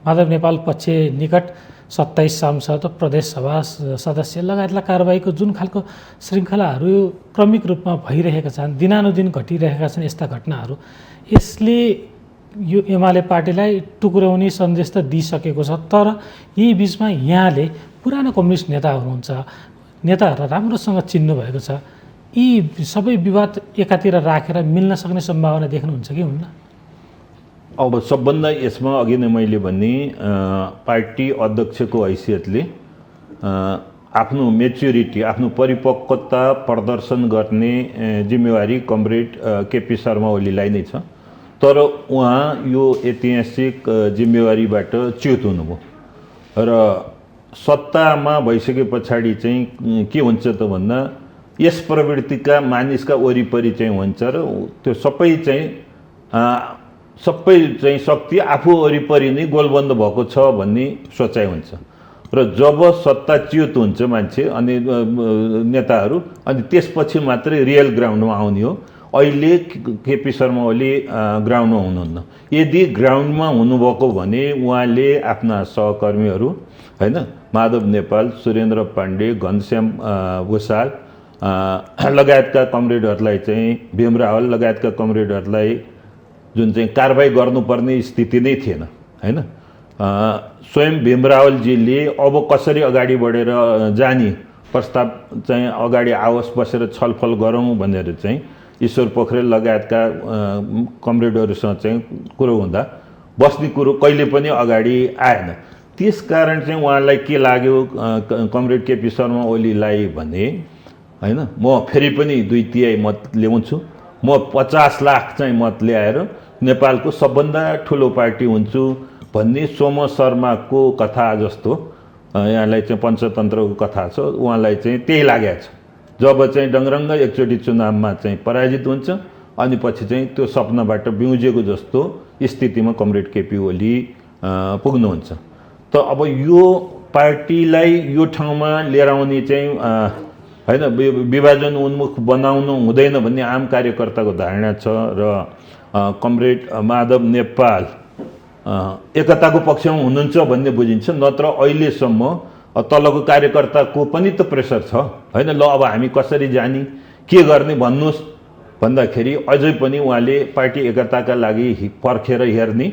माधव नेपाल पक्ष निकट 27 सांसद, प्रदेश सभा सदस्य लगायतलाई कारबाहीको जुन खालको श्रृङ्खलाहरू क्रमिक रूपमा भइरहेका छन्, दिनानुदिन घटिरहेका छन् यस्ता घटनाहरू, यसले यो एमाले पार्टीलाई टुक्र्याउने सन्देश त दिइसकेको छ। तर यही बिचमा यहाँले पुरानो कम्युनिस्ट नेता हुनुहुन्छ, नेताहरूलाई राम्रोसँग चिन्नुभएको छ, यी सबै विवाद एकातिर राखेर मिल्न सक्ने सम्भावना देख्नुहुन्छ कि हुन्न? अब सबभन्दा यसमा अघि नै मैले भने पार्टी अध्यक्षको हैसियतले आफ्नो मेच्युरिटी, आफ्नो परिपक्वता प्रदर्शन गर्ने जिम्मेवारी कमरेड केपी शर्मा ओलीलाई नै छ। तर उहाँ यो ऐतिहासिक जिम्मेवारीबाट च्युत हुनुभयो र सत्तामा भइसके पछाडि चाहिँ के हुन्छ त भन्दा यस प्रवृत्तिका मानिसका वरिपरि चाहिँ हुन्छ र त्यो सबै चाहिँ शक्ति आफू वरिपरि नै गोलबन्द भएको छ भन्ने सोचाइ हुन्छ र जब सत्ता च्युत हुन्छ मान्छे अनि नेताहरू, अनि त्यसपछि मात्रै रियल ग्राउन्डमा आउने हो। अहिले केपी शर्मा ओली ग्राउन्डमा हुनुहुन्न। यदि ग्राउन्डमा हुनुभएको भने उहाँले आफ्ना सहकर्मीहरू होइन, माधव नेपाल, सुरेन्द्र पाण्डे, घनश्याम भुषाल लगायतका कमरेडहरूलाई चाहिँ, भीम रावल लगायतका कमरेडहरूलाई जुन चाहिँ कारबाही गर्नुपर्ने स्थिति नै थिएन होइन। स्वयं भीम रावलजीले अब कसरी अगाडि बढेर जाने प्रस्ताव चाहिँ अगाडि आओस्, बसेर छलफल गरौँ भनेर चाहिँ ईश्वर पोखरेल लगायतका कमरेडहरूसँग चाहिँ कुरो हुँदा बस्ने कुरो कहिले पनि अगाडि आएन। त्यस कारण चाहिँ उहाँलाई के लाग्यो कमरेड केपी शर्मा ओलीलाई भने होइन, म फेरि पनि 2/3 मत ल्याउँछु, म 50 लाख चाहिँ मत ल्याएर नेपालको सबभन्दा ठुलो पार्टी हुन्छु भन्ने सोम शर्माको कथा जस्तो यहाँलाई चाहिँ पञ्चतन्त्रको कथा छ, उहाँलाई चाहिँ त्यही लागेको छ। जब चाहिँ डङरङ्ग एकचोटि चुनावमा चाहिँ पराजित हुन्छ अनि पछि चाहिँ त्यो सपनाबाट बिउजेको जस्तो स्थितिमा कमरेड केपी ओली पुग्नुहुन्छ। त अब यो पार्टीलाई यो ठाउँमा लिएर आउने चाहिँ होइन, विभाजन उन्मुख बनाउनु हुँदैन भन्ने आम कार्यकर्ताको धारणा छ र कमरेड माधव नेपाल एकताको पक्षमा हुनुहुन्छ भन्ने बुझिन्छ। नत्र अहिलेसम्म तलको कार्यकर्ताको पनि त प्रेसर छ होइन, ल अब हामी कसरी जाने, के गर्ने भन्नुहोस् भन्दाखेरि अझै पनि उहाँले पार्टी एकताका लागि पर्खेर हेर्ने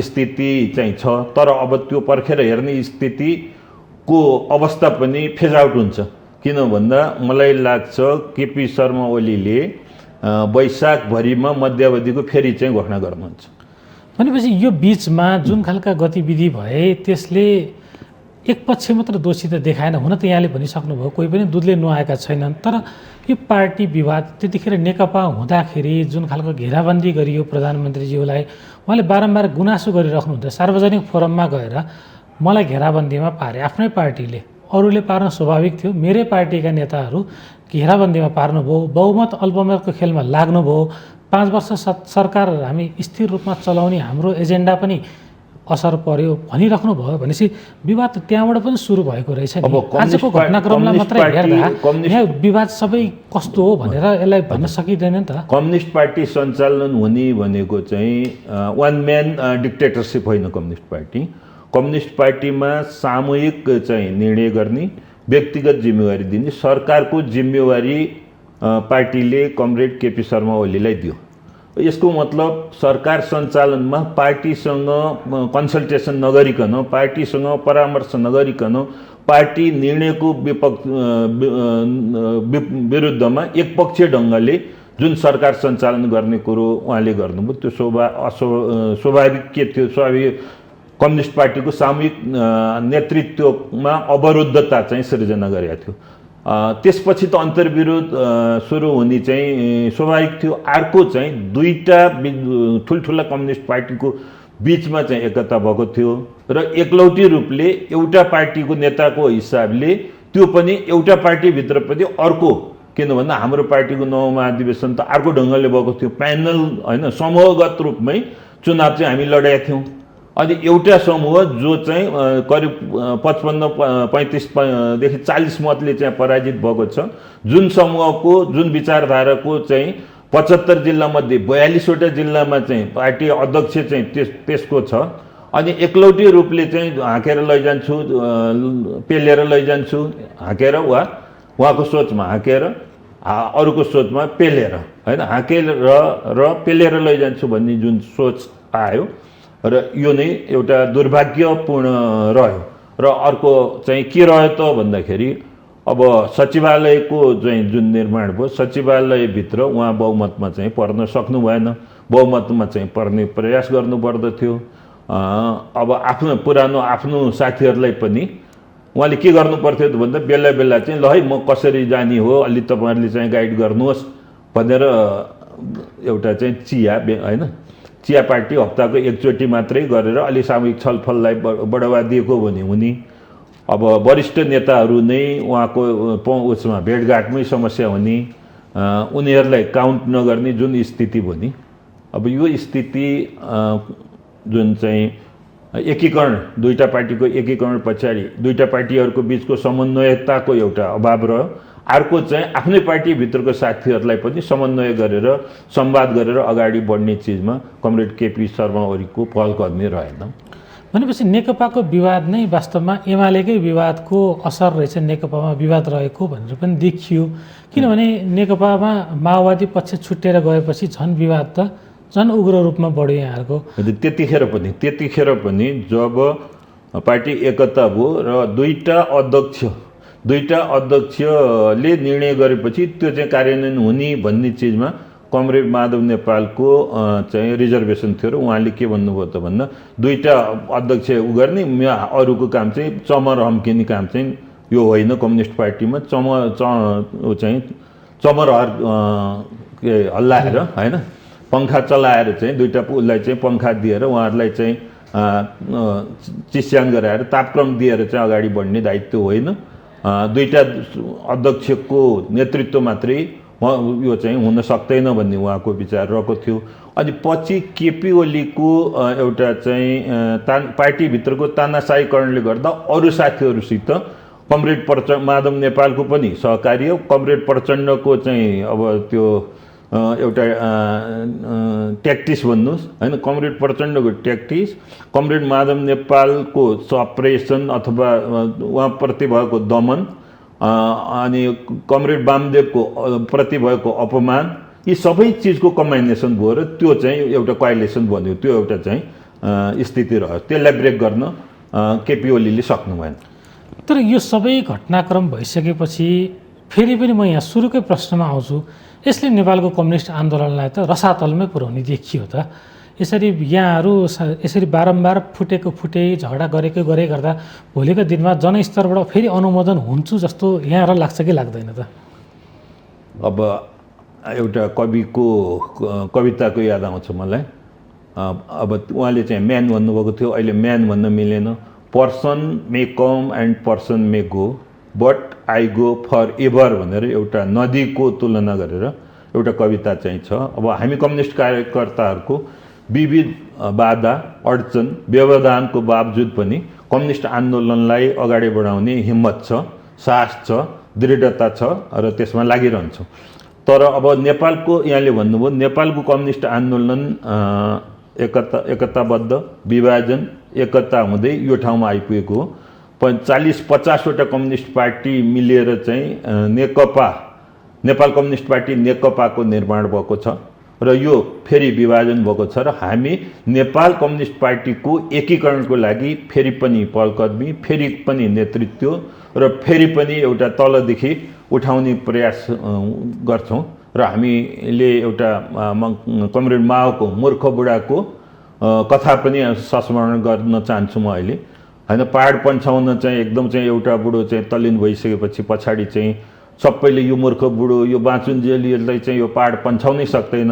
स्थिति चाहिँ छ। तर अब त्यो पर्खेर हेर्ने स्थितिको अवस्था पनि फेज आउट हुन्छ। किन भन्दा मलाई लाग्छ केपी शर्मा ओलीले वैशाखभरिमा मध्यावधिको फेरि चाहिँ घोषणा गर्नुहुन्छ। भनेपछि यो बिचमा जुन खालका गतिविधि भए त्यसले एक पक्ष मात्र दोषी त देखाएन। हुन त यहाँले भनिसक्नुभयो कोही पनि दुधले नुहाएका छैनन्, तर यो पार्टी विवाद त्यतिखेर नेकपा हुँदाखेरि जुन खालको घेराबन्दी गरियो प्रधानमन्त्रीज्यूलाई, उहाँले बारम्बार गुनासो गरिराख्नुहुन्थ्यो सार्वजनिक फोरममा गएर, मलाई घेराबन्दीमा पारे आफ्नै पार्टीले, अरूले पार्न स्वाभाविक थियो, मेरै पार्टीका नेताहरू घेराबन्दीमा पार्नुभयो, बहुमत अल्पमतको खेलमा लाग्नुभयो, 5 वर्ष सरकार हामी स्थिर रूपमा चलाउने हाम्रो एजेन्डा पनि असर पर्यो भनिराख्नु भयो भनेपछि विवाद त्यहाँबाट पनि सुरु भएको रहेछ नि। आजको घटनाक्रमलाई मात्रै हेर्दा यहाँ विवाद सबै कस्तो हो भनेर यसलाई भन्न सकिँदैन नि त। कम्युनिस्ट पार्टी सञ्चालन हुने भनेको चाहिँ वान म्यान डिक्टेटरसिप होइन। कम्युनिस्ट पार्टीमा सामूहिक चाहिँ निर्णय गर्ने, व्यक्तिगत जिम्मेवारी दिने, सरकारको जिम्मेवारी पार्टीले कमरेड केपी शर्मा ओलीलाई दियो। यसको मतलब सरकार सञ्चालनमा पार्टीसँग कन्सल्टेसन नगरिकन, पार्टीसँग परामर्श नगरिकन, पार्टी निर्णयको विरुद्धमा एकपक्षीय ढङ्गले जुन सरकार सञ्चालन गर्ने कुरो उहाँले गर्नुभयो त्यो स्वाभाविक के थियो? स्वाभाविक कम्युनिस्ट पार्टीको सामूहिक नेतृत्वमा अवरुद्धता चाहिँ सृजना गरेका थियो। त्यसपछि त अन्तर्विरोध सुरु हुने चाहिँ स्वाभाविक थियो। अर्को चाहिँ दुईटा ठुल्ठुला कम्युनिस्ट पार्टीको बिचमा चाहिँ एकता भएको थियो र एकलौटी रूपले एउटा पार्टीको नेताको हिसाबले त्यो पनि एउटा पार्टीभित्र पनि अर्को, किन भन्दा हाम्रो पार्टीको 9औं महाधिवेशन त अर्को ढङ्गले भएको थियो, प्यानल होइन, समूहगत रूपमै चुनाव चाहिँ हामी लडेका थियौँ। अनि एउटा समूह जो चाहिँ करिब 55-35देखि 40 मतले चाहिँ पराजित भएको छ, जुन समूहको जुन विचारधाराको चाहिँ 75 जिल्लामध्ये 42वटा जिल्लामा चाहिँ पार्टी अध्यक्ष चाहिँ त्यसको छ। अनि एकलौटी रूपले चाहिँ हाँकेर लैजान्छु, पेलेर लैजान्छु, हाँकेर वा उहाँको सोचमा हाँकेर, अरूको सोचमा पेलेर, होइन, हाँकेर र पेलेर लैजान्छु भन्ने जुन सोच आयो र यो नै एउटा दुर्भाग्यपूर्ण रह्यो। र अर्को चाहिँ के रह्यो त भन्दाखेरि अब सचिवालयको चाहिँ जुन निर्माण भयो, सचिवालयभित्र उहाँ बहुमतमा चाहिँ पर्न सक्नु भएन, बहुमतमा चाहिँ पर्ने प्रयास गर्नुपर्दथ्यो। अब आफ्नो पुरानो आफ्नो साथीहरूलाई पनि उहाँले के गर्नु पर्थ्यो भन्दा बेला बेला चाहिँ ल है म कसरी जाने हो अलि तपाईँहरूले चाहिँ गाइड गर्नुहोस् भनेर एउटा चाहिँ होइन चिया पार्टी हप्ताको एकचोटि मात्रै गरेर अलि सामूहिक छलफललाई बढावा दिएको भने हुने। अब वरिष्ठ नेताहरू नै उहाँको उसमा भेटघाटमै समस्या हुने, उनीहरूलाई काउन्ट नगर्ने जुन स्थिति भने, अब यो स्थिति जुन चाहिँ एकीकरण, दुईटा पार्टीको एकीकरण पछाडि दुईटा पार्टीहरूको बिचको समन्वयताको एउटा अभाव रह्यो। अर्को चाहिँ आफ्नै पार्टीभित्रको साथीहरूलाई पनि समन्वय गरेर संवाद गरेर अगाडि बढ्ने चिजमा कमरेड केपी शर्मा ओलीको पहलकदमी रहेन। भनेपछि नेकपाको विवाद नै वास्तवमा एमालेकै विवादको असर रहेछ, नेकपामा विवाद रहेको भनेर पनि देखियो। किनभने नेकपामा माओवादी पक्ष छुट्टिएर गएपछि झन् विवाद त झन् उग्र रूपमा बढ्यो यहाँहरूको। त्यतिखेर पनि जब पार्टी एकता भयो र दुईटा अध्यक्षले निर्णय गरेपछि त्यो चाहिँ कार्यान्वयन हुने भन्ने चिजमा कमरेड माधव नेपालको चाहिँ रिजर्भेसन थियो र उहाँले के भन्नुभयो त भन्दा दुईटा अध्यक्ष गर्ने, अरूको काम चाहिँ चमर हम्किने काम चाहिँ यो होइन। कम्युनिस्ट पार्टीमा चमर हल्लाएर होइन, पङ्खा चलाएर चाहिँ दुईटा उसलाई चाहिँ पङ्खा दिएर उहाँहरूलाई चाहिँ चिस्यान गराएर तापक्रम दिएर चाहिँ अगाडि बढ्ने दायित्व होइन। दुईटा अध्यक्षको नेतृत्व मात्रै यो चाहिँ हुन सक्दैन भन्ने उहाँको विचार रहेको थियो। अनि पछि केपी ओलीको एउटा चाहिँ पार्टीभित्रको तानासाहीकरणले गर्दा अरू साथीहरूसित कमरेड माधव नेपालको पनि सहकार्य, कमरेड प्रचण्डको चाहिँ अब त्यो एउटा ट्याक्टिस भन्नुहोस् होइन, कमरेड प्रचण्डको ट्याक्टिस, कमरेड माधव नेपालको सप्रेसन अथवा उहाँप्रति भएको दमन, अनि कमरेड वामदेवको प्रति भएको अपमान, यी सबै चिजको कम्बाइनेसन भयो र त्यो चाहिँ एउटा कोअलिसन बन्यो। त्यो एउटा चाहिँ स्थिति रह्यो, त्यसलाई ब्रेक गर्न केपी ओलीले सक्नु भएन। तर यो सबै घटनाक्रम भइसकेपछि फेरि पनि म यहाँ सुरुकै प्रश्नमा आउँछु, यसले नेपालको कम्युनिस्ट आन्दोलनलाई त रसातलमै पुर्याउने देखियो त। यसरी यहाँहरू यसरी बारम्बार फुटे झगडा गरेकै गर्दा भोलिको दिनमा जनस्तरबाट फेरि अनुमोदन हुन्छ जस्तो यहाँहरूलाई लाग्छ कि लाग्दैन त? अब एउटा कविको कविताको याद आउँछ मलाई। अब उहाँले चाहिँ म्यान भन्नुभएको थियो, अहिले म्यान भन्न मिलेन। Person may come and person may go but I go forever भनेर एउटा नदीको तुलना गरेर एउटा कविता चाहिँ छ। अब हामी कम्युनिस्ट कार्यकर्ताहरूको विविध बाधा अडचन व्यवधानको बावजुद पनि कम्युनिस्ट आन्दोलनलाई अगाडि बढाउने हिम्मत छ, साहस छ, दृढता छ र त्यसमा लागिरहन्छौँ। तर अब नेपालको यहाँले भन्नुभयो नेपालको कम्युनिस्ट आन्दोलन एकताबद्ध विभाजन एकता हुँदै यो ठाउँमा आइपुगेको हो। 40-50वटा कम्युनिस्ट पार्टी मिलेर चाहिँ नेपाल कम्युनिस्ट पार्टी नेकपाको निर्माण भएको छ र यो फेरि विभाजन भएको छ र हामी नेपाल कम्युनिस्ट पार्टीको एकीकरणको लागि फेरि पनि पहलकदमी, फेरि पनि नेतृत्व र फेरि पनि एउटा तलदेखि उठाउने प्रयास गर्छौँ। र हामीले एउटा कमरेड माओको मूर्ख बुढाको कथा पनि संस्मरण गर्न चाहन्छु म अहिले, होइन। पहाड पन्छाउन चाहिँ एकदम चाहिँ एउटा बुढो चाहिँ तल्लीन भइसकेपछि पछाडि चाहिँ सबैले यो मूर्ख बुढो यो बाँचुन्जेलीलाई चाहिँ यो पहाड पन्छाउनै सक्दैन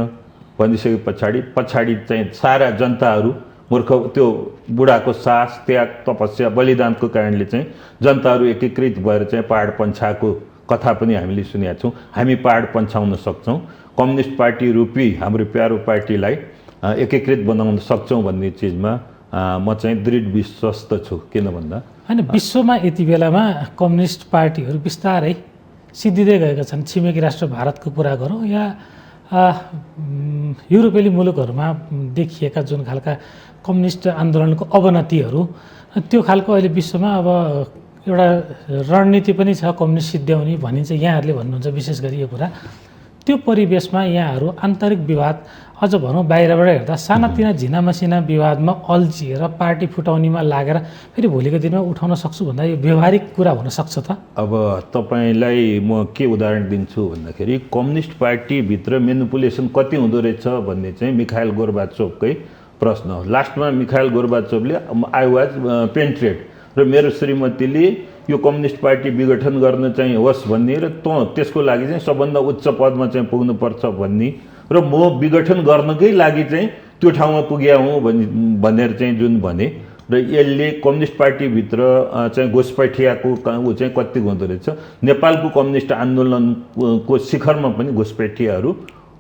भनिसके पछाडि चाहिँ सारा जनताहरू मूर्ख त्यो बुढाको साहस त्याग तपस्या बलिदानको कारणले चाहिँ जनताहरू एकीकृत भएर चाहिँ पहाड पन्छाएको कथा पनि हामीले सुनेका छौँ। हामी पहाड पन्छाउन सक्छौँ, कम्युनिस्ट पार्टी रूपी हाम्रो प्यारो पार्टीलाई एकीकृत बनाउन सक्छौँ भन्ने चिजमा म चाहिँ दृढ विश्वस्त छु। किन भन्दा होइन, विश्वमा यति बेलामा कम्युनिस्ट पार्टीहरू बिस्तारै सिद्धिँदै गएका छन्। छिमेकी राष्ट्र भारतको कुरा गरौँ या युरोपेली मुलुकहरूमा देखिएका जुन खालका कम्युनिस्ट आन्दोलनको अवनतिहरू, त्यो खालको अहिले विश्वमा अब एउटा रणनीति पनि छ कम्युनिस्ट सिद्ध्याउने भनिन्छ, यहाँहरूले भन्नुहुन्छ विशेष गरी यो कुरा। त्यो परिवेशमा यहाँहरू आन्तरिक विवाद अझ भनौँ बाहिरबाट हेर्दा सानातिना झिनामसिना विवादमा अल्झिएर पार्टी फुटाउनेमा लागेर फेरि भोलिको दिनमा उठाउन सक्छु भन्दा यो व्यवहारिक कुरा हुनसक्छ त? अब तपाईँलाई म के उदाहरण दिन्छु भन्दाखेरि कम्युनिस्ट पार्टीभित्र मेनिपुलेसन कति हुँदो रहेछ भन्ने चाहिँ मिखाइल गोर्बाचोभकै प्रश्न हो। लास्टमा मिखाइल गोर्बाचोभले आई वाज पेन्ट्रेड र मेरो श्रीमतीले यो कम्युनिस्ट पार्टी विघटन गर्न चाहिँ होस् भन्ने र त्यसको लागि चाहिँ सबभन्दा उच्च पदमा चाहिँ पुग्नुपर्छ भन्ने र म विघटन गर्नकै लागि चाहिँ त्यो ठाउँमा पुगेँ हुँ भनेर चाहिँ जुन भने र यसले कम्युनिस्ट पार्टीभित्र चाहिँ घुसपैठियाको ऊ चाहिँ कति हुँदो रहेछ। नेपालको कम्युनिस्ट आन्दोलनको शिखरमा पनि घुसपैठियाहरू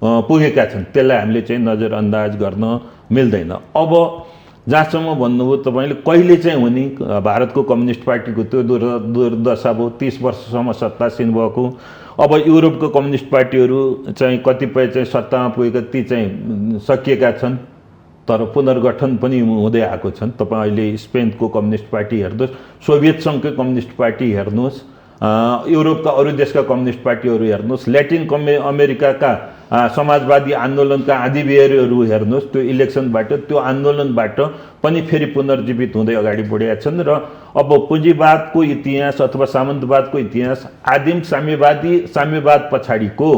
पुगेका छन्, त्यसलाई हामीले चाहिँ नजरअन्दाज गर्न मिल्दैन। अब जहाँसम्म भन्नुभयो तपाईँले कहिले चाहिँ हुने भारतको कम्युनिस्ट पार्टीको त्यो दुर्दशा भयो, 30 वर्षसम्म सत्तासीन भएको। अब युरोपको कम्युनिस्ट पार्टीहरू चाहिँ कतिपय चाहिँ सत्तामा पुगेका ती चाहिँ सकिएका छन् तर पुनर्गठन पनि हुँदै आएको छन्। तपाईँ अहिले स्पेनको कम्युनिस्ट पार्टी हेर्नुहोस्, सोभियत सङ्घकै कम्युनिस्ट पार्टी हेर्नुहोस्, युरोपका अरू देशका कम्युनिस्ट पार्टीहरू हेर्नुहोस्, ल्याटिन अमेरिकाका समाजवादी आन्दोलनका आँधीबेहरीहरू हेर्नुहोस्, त्यो इलेक्सनबाट त्यो आन्दोलनबाट पनि फेरि पुनर्जीवित हुँदै अगाडि बढेका छन्। र अब पुँजीवादको इतिहास अथवा सामन्तवादको इतिहास आदिम साम्यवाद पछाडिको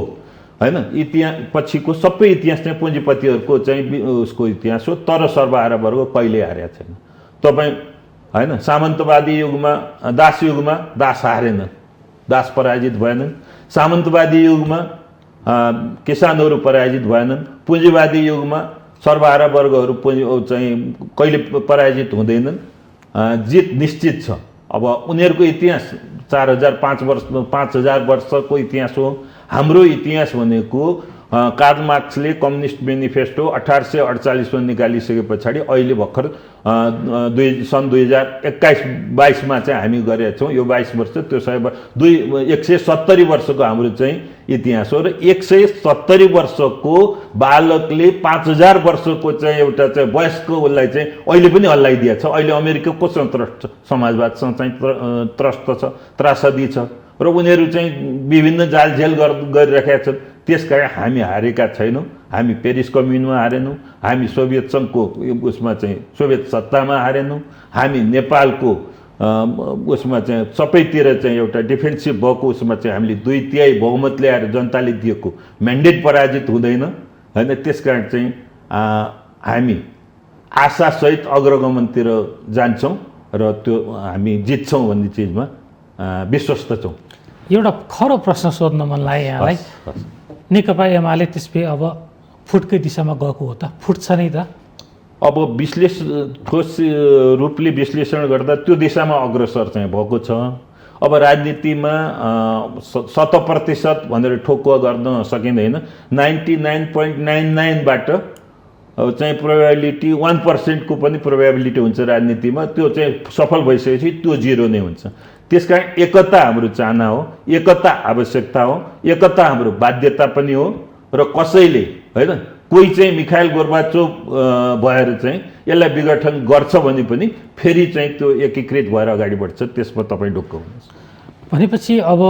होइन इतिहास पछिको सबै इतिहास चाहिँ पुँजीपतिहरूको चाहिँ उसको इतिहास हो। तर सर्वहारा वर्ग कहिले हारेको छैन। तपाईँ होइन सामन्तवादी युगमा दास युगमा दास हारेन, दास पराजित भएनन्। सामन्तवादी युगमा किसानहरू पराजित भएनन्। पुँजीवादी युगमा सर्वहारा वर्गहरू चाहिँ कहिले पराजित हुँदैनन्, जित निश्चित छ। अब उनीहरूको इतिहास 5000 वर्षको इतिहास हो। हाम्रो इतिहास भनेको कार्ल मार्क्सले कम्युनिस्ट मेनिफेस्टो 1848मा निकालिसके पछाडि अहिले भर्खर सन् 2021-22मा चाहिँ हामी गरेका छौँ। यो 22 वर्ष त्यो 170 वर्षको हाम्रो चाहिँ इतिहास हो र 170 वर्षको बालकले 5000 वर्षको चाहिँ एउटा चाहिँ वयस्क उसलाई चाहिँ अहिले पनि हल्लाइदिएको छ। अहिले अमेरिका कोसँग त्रस्त समाजवादसँग चाहिँ त्रस्त छ, त्रासदी छ र उनीहरू चाहिँ विभिन्न जालझेल गरिरहेका छन्। त्यसकारण हामी हारेका छैनौँ। हामी पेरिस कम्युनमा हारेनौँ, हामी सोभियत सङ्घको उसमा चाहिँ सोभियत सत्तामा हारेनौँ, हामी नेपालको उसमा चाहिँ सबैतिर चाहिँ एउटा डिफेन्सिभ भएको उसमा चाहिँ हामीले 2/3 बहुमत ल्याएर जनताले दिएको म्यान्डेट पराजित हुँदैन होइन। त्यसकारण चाहिँ हामी आशासहित अग्रगमनतिर जान्छौँ र त्यो हामी जित्छौँ भन्ने चिजमा विश्वस्त छौँ। एउटा खरो प्रश्न सोध्न मन लाग्यो यहाँलाई। नेकपा एमाले त्यसपछि अब फुटकै दिशामा गएको हो त? फुट्छ नै त? अब ठोस रूपले विश्लेषण गर्दा त्यो दिशामा अग्रसर चाहिँ भएको छ। अब राजनीतिमा 100% भनेर ठोकुवा गर्न सकिँदैन। 99.99बाट चाहिँ प्रोबेबिलिटी 1% को पनि प्रोबेबिलिटी हुन्छ राजनीतिमा। त्यो चाहिँ सफल भइसकेपछि त्यो 0 नै हुन्छ। त्यसकारण एकता हाम्रो चाहना हो, एकता आवश्यकता हो, एकता हाम्रो बाध्यता पनि हो। र कसैले होइन कोही चाहिँ मिखाइल गोर्बाचोभ भएर चाहिँ यसलाई विघटन गर्छ भने पनि फेरि चाहिँ त्यो एकीकृत भएर अगाडि बढ्छ। त्यसमा तपाईँ ढुक्क हुनुहोस्। भनेपछि अब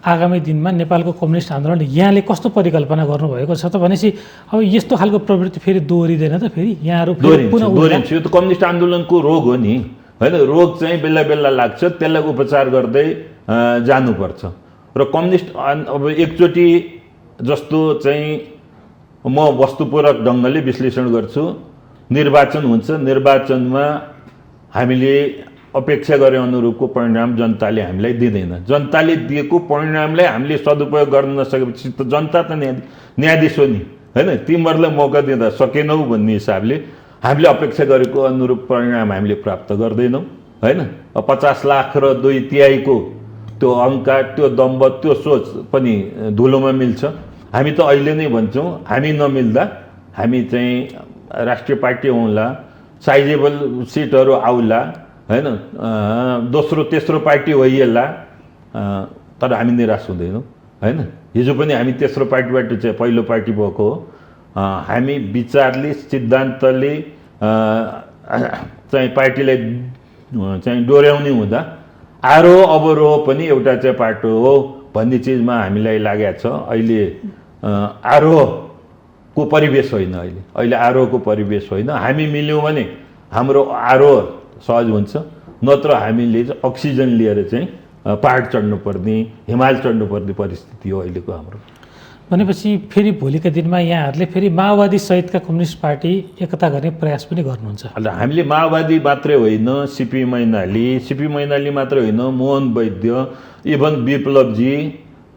आगामी दिनमा नेपालको कम्युनिस्ट आन्दोलनले यहाँले कस्तो परिकल्पना गर्नुभएको छ त? भनेपछि अब यस्तो खालको प्रवृत्ति फेरि दोहोरिँदैन त? फेरि यहाँहरू दोहोरिन्छ। यो त कम्युनिस्ट आन्दोलनको रोग हो नि, होइन? रोग चाहिँ बेला बेला लाग्छ, त्यसलाई उपचार गर्दै जानुपर्छ। र कम्युनिस्ट अब एकचोटि जस्तो चाहिँ म वस्तुपूर्वक ढङ्गले विश्लेषण गर्छु। निर्वाचन हुन्छ, निर्वाचनमा हामीले अपेक्षा गरे अनुरूपको परिणाम जनताले हामीलाई दिँदैन। जनताले दिएको परिणामलाई हामीले सदुपयोग गर्न नसकेपछि त जनता त न्यायाधीश हो नि, होइन? तिमीहरूलाई मौका दिँदा सकेनौ भन्ने हिसाबले हामीले अपेक्षा गरेको अनुरूप परिणाम हामीले प्राप्त गर्दैनौँ, होइन? 50 लाख र 2/3 त्यो अहङ्कार, त्यो दम्भ, त्यो सोच पनि धुलोमा मिल्छ। हामी त अहिले नै भन्छौँ, हामी नमिल्दा हामी चाहिँ राष्ट्रिय पार्टी हौँला, साइजेबल सिटहरू आउला, होइन? दोस्रो तेस्रो पार्टी होइएला, तर हामी निराश हुँदैनौँ, होइन? हिजो पनि हामी तेस्रो पार्टीबाट चाहिँ पहिलो पार्टी भएको हो। हामी विचारले, सिद्धान्तले चाहिँ पार्टीलाई चाहिँ डोर्याउने हुँदा आरोह अवरोह पनि एउटा चाहिँ पाटो हो भन्ने चिजमा हामीलाई लागेको छ। अहिले आरोहको परिवेश होइन, अहिले आरोहको परिवेश होइन। हामी मिल्यौँ भने हाम्रो आरोह सहज हुन्छ, नत्र हामीले अक्सिजन लिएर चाहिँ पहाड चढ्नुपर्ने, हिमाल चढ्नुपर्ने परिस्थिति हो अहिलेको हाम्रो। भनेपछि फेरि भोलिका दिनमा यहाँहरूले फेरि माओवादी सहितका कम्युनिस्ट पार्टी एकता गर्ने प्रयास पनि गर्नुहुन्छ? हामीले माओवादी मात्रै होइन, सिपी मैनाली मात्रै होइन, मोहन वैद्य, इभन विप्लवजी,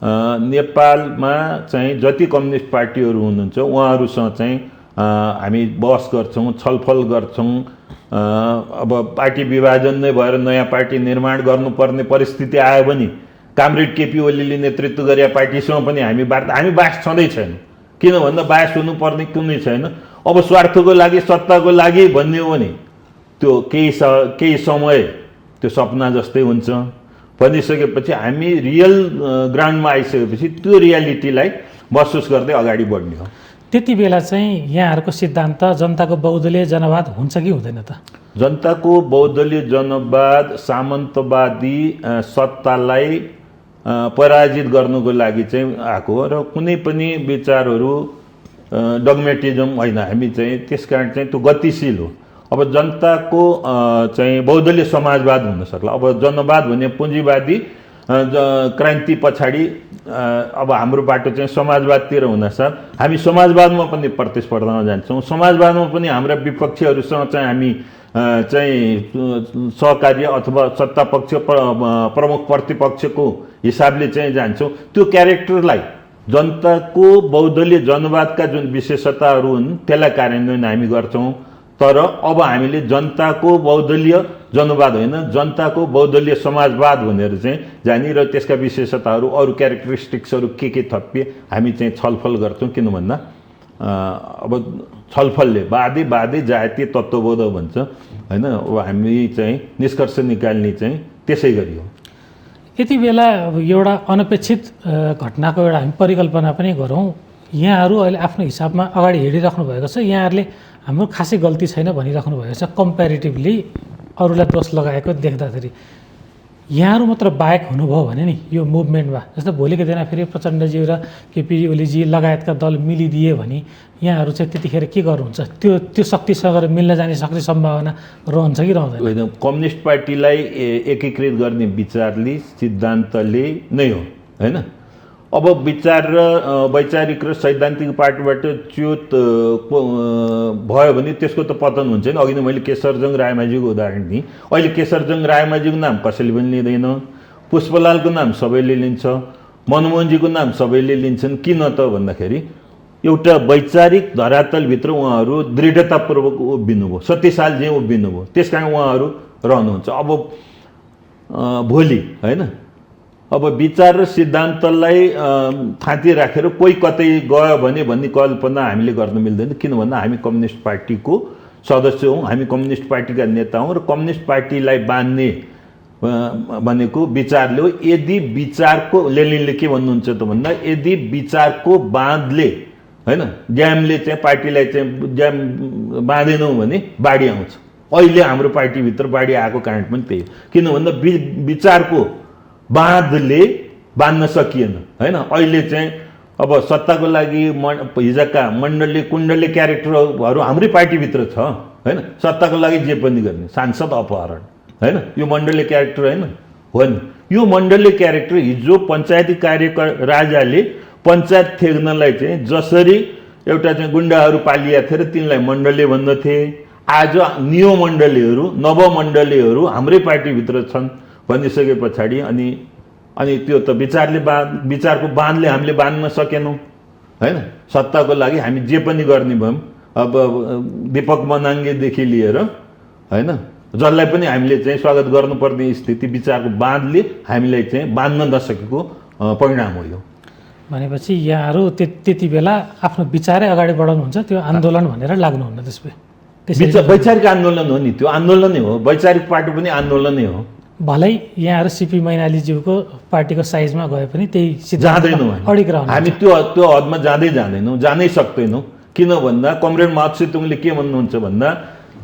नेपालमा चाहिँ जति कम्युनिस्ट पार्टीहरू हुनुहुन्छ उहाँहरूसँग चाहिँ हामी बहस गर्छौँ, छलफल गर्छौँ। अब पार्टी विभाजन नै भएर नयाँ पार्टी निर्माण गर्नुपर्ने परिस्थिति आयो भने कामरेड केपी ओलीले नेतृत्व गरे पार्टीसँग पनि हामी बास छँदै छैन। किन भन्दा बास हुनुपर्ने कुनै छैन। अब स्वार्थको लागि, सत्ताको लागि भन्ने हो भने त्यो केही समय त्यो सपना जस्तै हुन्छ। भनिसकेपछि हामी रियल ग्राउन्डमा आइसकेपछि त्यो रियालिटीलाई महसुस गर्दै अगाडि बढ्ने हो। त्यति बेला चाहिँ यहाँहरूको सिद्धान्त जनताको बहुदलीय जनवाद हुन्छ कि हुँदैन त? जनताको बहुदलीय जनवाद सामन्तवादी सत्तालाई पराजित गर्नुको लागि चाहिँ आएको हो र कुनै पनि विचारहरू डगमेटिजम होइन। हामी चाहिँ त्यसकारण चाहिँ त्यो गतिशील हो। अब जनताको चाहिँ बहुदलीय समाजवाद हुन सक्ला। अब जनवाद भने पुँजीवादी क्रान्ति पछाडि अब हाम्रो बाटो चाहिँ समाजवादतिर हुनसाथ हामी समाजवादमा पनि प्रतिस्पर्धामा जान्छौँ। समाजवादमा पनि हाम्रा विपक्षीहरूसँग चाहिँ हामी चाहिँ सहकार्य अथवा सत्ता पक्ष प्रमुख प्रतिपक्षको हिसाबले चाहिँ जान्छौँ। त्यो क्यारेक्टरलाई जनताको बहुदलीय जनवादका जुन विशेषताहरू हुन् त्यसलाई कार्यान्वयन हामी गर्छौँ। तर अब हामीले जनताको बहुदलीय जनवाद होइन, जनताको बहुदलीय समाजवाद भनेर चाहिँ जाने र त्यसका विशेषताहरू, अरू क्यारेक्टरिस्टिक्सहरू के थपिए हामी चाहिँ छलफल गर्छौँ। किन भन्दा अब छलफलले वादे जातीय तत्त्वबोध भन्छ, होइन? अब हामी चाहिँ निष्कर्ष निकाल्ने चाहिँ त्यसै गरी हो। यति बेला एउटा अनपेक्षित घटनाको एउटा हामी परिकल्पना पनि गरौँ। यहाँहरू अहिले आफ्नो हिसाबमा अगाडि हिँडिराख्नु भएको छ। यहाँहरूले हाम्रो खासै गल्ती छैन भनिराख्नु भएको छ। कम्पेरिटिभली अरूलाई दोष लगाएको देख्दाखेरि यहाँहरू मात्र बाहेक हुनुभयो भने नि यो मुभमेन्टमा, जस्तो भोलिको दिन फेरि प्रचण्डजी र केपी ओलीजी लगायतका दल मिलिदिए भने यहाँहरू चाहिँ त्यतिखेर के गर्नुहुन्छ? त्यो शक्तिसँग मिल्न जाने सक्ने सम्भावना रहन्छ कि रहँदैन? होइन, कम्युनिस्ट पार्टीलाई एकीकृत गर्ने विचारले, सिद्धान्तले नै हो, होइन? अब विचार र वैचारिक र सैद्धान्तिक पार्टीबाट च्युत भयो भने त्यसको त पतन हुन्छ नि। अघि नै मैले केशरजङ रायमाझीको उदाहरण दिएँ। अहिले केशरजङ रायमाझीको नाम कसैले पनि लिँदैन, पुष्पलालको नाम सबैले लिन्छ, मनमोहनजीको नाम सबैले लिन्छन्। किन त भन्दाखेरि एउटा वैचारिक धरातलभित्र उहाँहरू दृढतापूर्वक उभिनुभयो, शक्तिशाली उभिनुभयो, त्यस कारण उहाँहरू रहनुहुन्छ। अब भोलि होइन, अब विचार र सिद्धान्तलाई थाँती राखेर कोही कतै गयो भने भन्ने कल्पना हामीले गर्न मिल्दैन। किन भन्दा हामी कम्युनिस्ट पार्टीको सदस्य हौँ, हामी कम्युनिस्ट पार्टीका नेता हौँ र कम्युनिस्ट पार्टीलाई बाँध्ने भनेको विचारले हो। यदि विचारको लेनिनले के भन्नुहुन्छ त भन्दा यदि विचारको बाँधले होइन ड्यामले चाहिँ पार्टीलाई चाहिँ ड्याम बाँधेनौँ भने बाढी आउँछ। अहिले हाम्रो पार्टीभित्र बाढी आएको कारण पनि त्यही हो। किन भन्दा विचारको बाँधले बाँध्न सकिएन होइन। अहिले चाहिँ अब सत्ताको लागि हिजोका मण्डली कुण्डली क्यारेक्टरहरू हाम्रै पार्टीभित्र छ होइन। सत्ताको लागि जे पनि गर्ने, सांसद अपहरण होइन, यो मण्डली क्यारेक्टर हो नि। यो मण्डली क्यारेक्टर हिजो पञ्चायती राजाले पञ्चायत थेग्नलाई चाहिँ जसरी एउटा चाहिँ गुन्डाहरू पालिया थिए र तिनलाई मण्डली भन्दथे, आज नियो मण्डलीहरू नवमण्डलीहरू हाम्रै पार्टीभित्र छन् भनिसके पछाडि अनि त्यो त विचारको बाँधले हामीले बाँध्न सकेनौँ होइन। सत्ताको लागि हामी जे पनि गर्ने भयौँ। अब दीपक मनाङ्गेदेखि लिएर होइन जसलाई पनि हामीले चाहिँ स्वागत गर्नुपर्ने स्थिति विचारको बाँधले हामीलाई चाहिँ बाँध्न नसकेको परिणाम हो यो। भनेपछि यहाँहरू त्यति बेला आफ्नो विचारै अगाडि बढाउनुहुन्छ, त्यो आन्दोलन भनेर लाग्नुहुन्न। त्यसपछि वैचारिक आन्दोलन हो नि, त्यो आन्दोलनै हो। वैचारिक पार्टी पनि आन्दोलनै हो। भलै यहाँहरू सिपी मैनालीज्यूको पार्टीको साइजमा गए पनि त्यही जाँदैनौँ अडिक रहन्छ। हामी त्यो हदमा जाँदैनौँ, जानै सक्दैनौँ। किन भन्दा कमरेड माओत्से के भन्नुहुन्छ भन्दा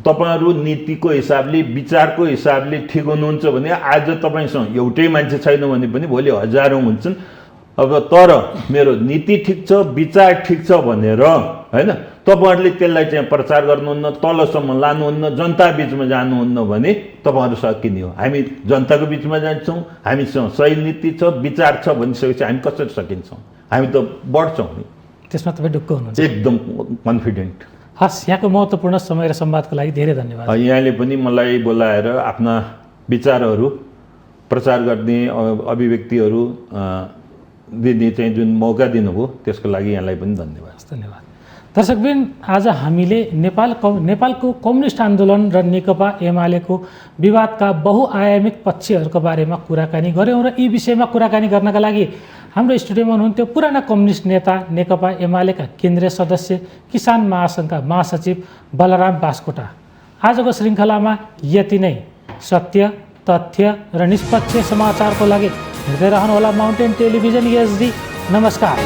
तपाईँहरू नीतिको हिसाबले विचारको हिसाबले ठिक हुनुहुन्छ भने आज तपाईँसँग एउटै मान्छे छैन भने पनि भोलि हजारौँ हुन्छन्। अब तर मेरो नीति ठिक छ, विचार ठिक छ भनेर होइन तपाईँहरूले त्यसलाई चाहिँ प्रचार गर्नुहुन्न, तलसम्म लानुहुन्न, जनता बिचमा जानुहुन्न भने तपाईँहरू सकिने हो। हामी जनताको बिचमा जान्छौँ, हामीसँग सही नीति छ, विचार छ भनिसकेपछि हामी कसरी सकिन्छौँ? हामी त बढ्छौँ नि। त्यसमा तपाईँ ढुक्क हुनुहुन्छ? एकदम कन्फिडेन्ट। हस्, यहाँको महत्त्वपूर्ण समय र संवादको लागि धेरै धन्यवाद। यहाँले पनि मलाई बोलाएर आफ्ना विचारहरू प्रचार गर्ने अभिव्यक्तिहरू दिने चाहिँ जुन मौका दिनुभयो त्यसको लागि यहाँलाई पनि धन्यवाद। धन्यवाद। दर्शकबिन, आज हामीले नेपालको कम्युनिस्ट आन्दोलन र नेकपा एमालेको विवादका बहुआयामिक पक्षहरूको बारेमा कुराकानी गऱ्यौँ र यी विषयमा कुराकानी गर्नका लागि हाम्रो स्टुडियोमा हुनुहुन्थ्यो पुराना कम्युनिस्ट नेता, नेकपा एमालेका केन्द्रीय सदस्य, किसान महासङ्घका महासचिव बलराम बास्कोटा। आजको श्रृङ्खलामा यति नै। सत्य, तथ्य र निष्पक्ष समाचारको लागि हेर्दै रहनुहोला माउन्टेन टेलिभिजन HD। नमस्कार।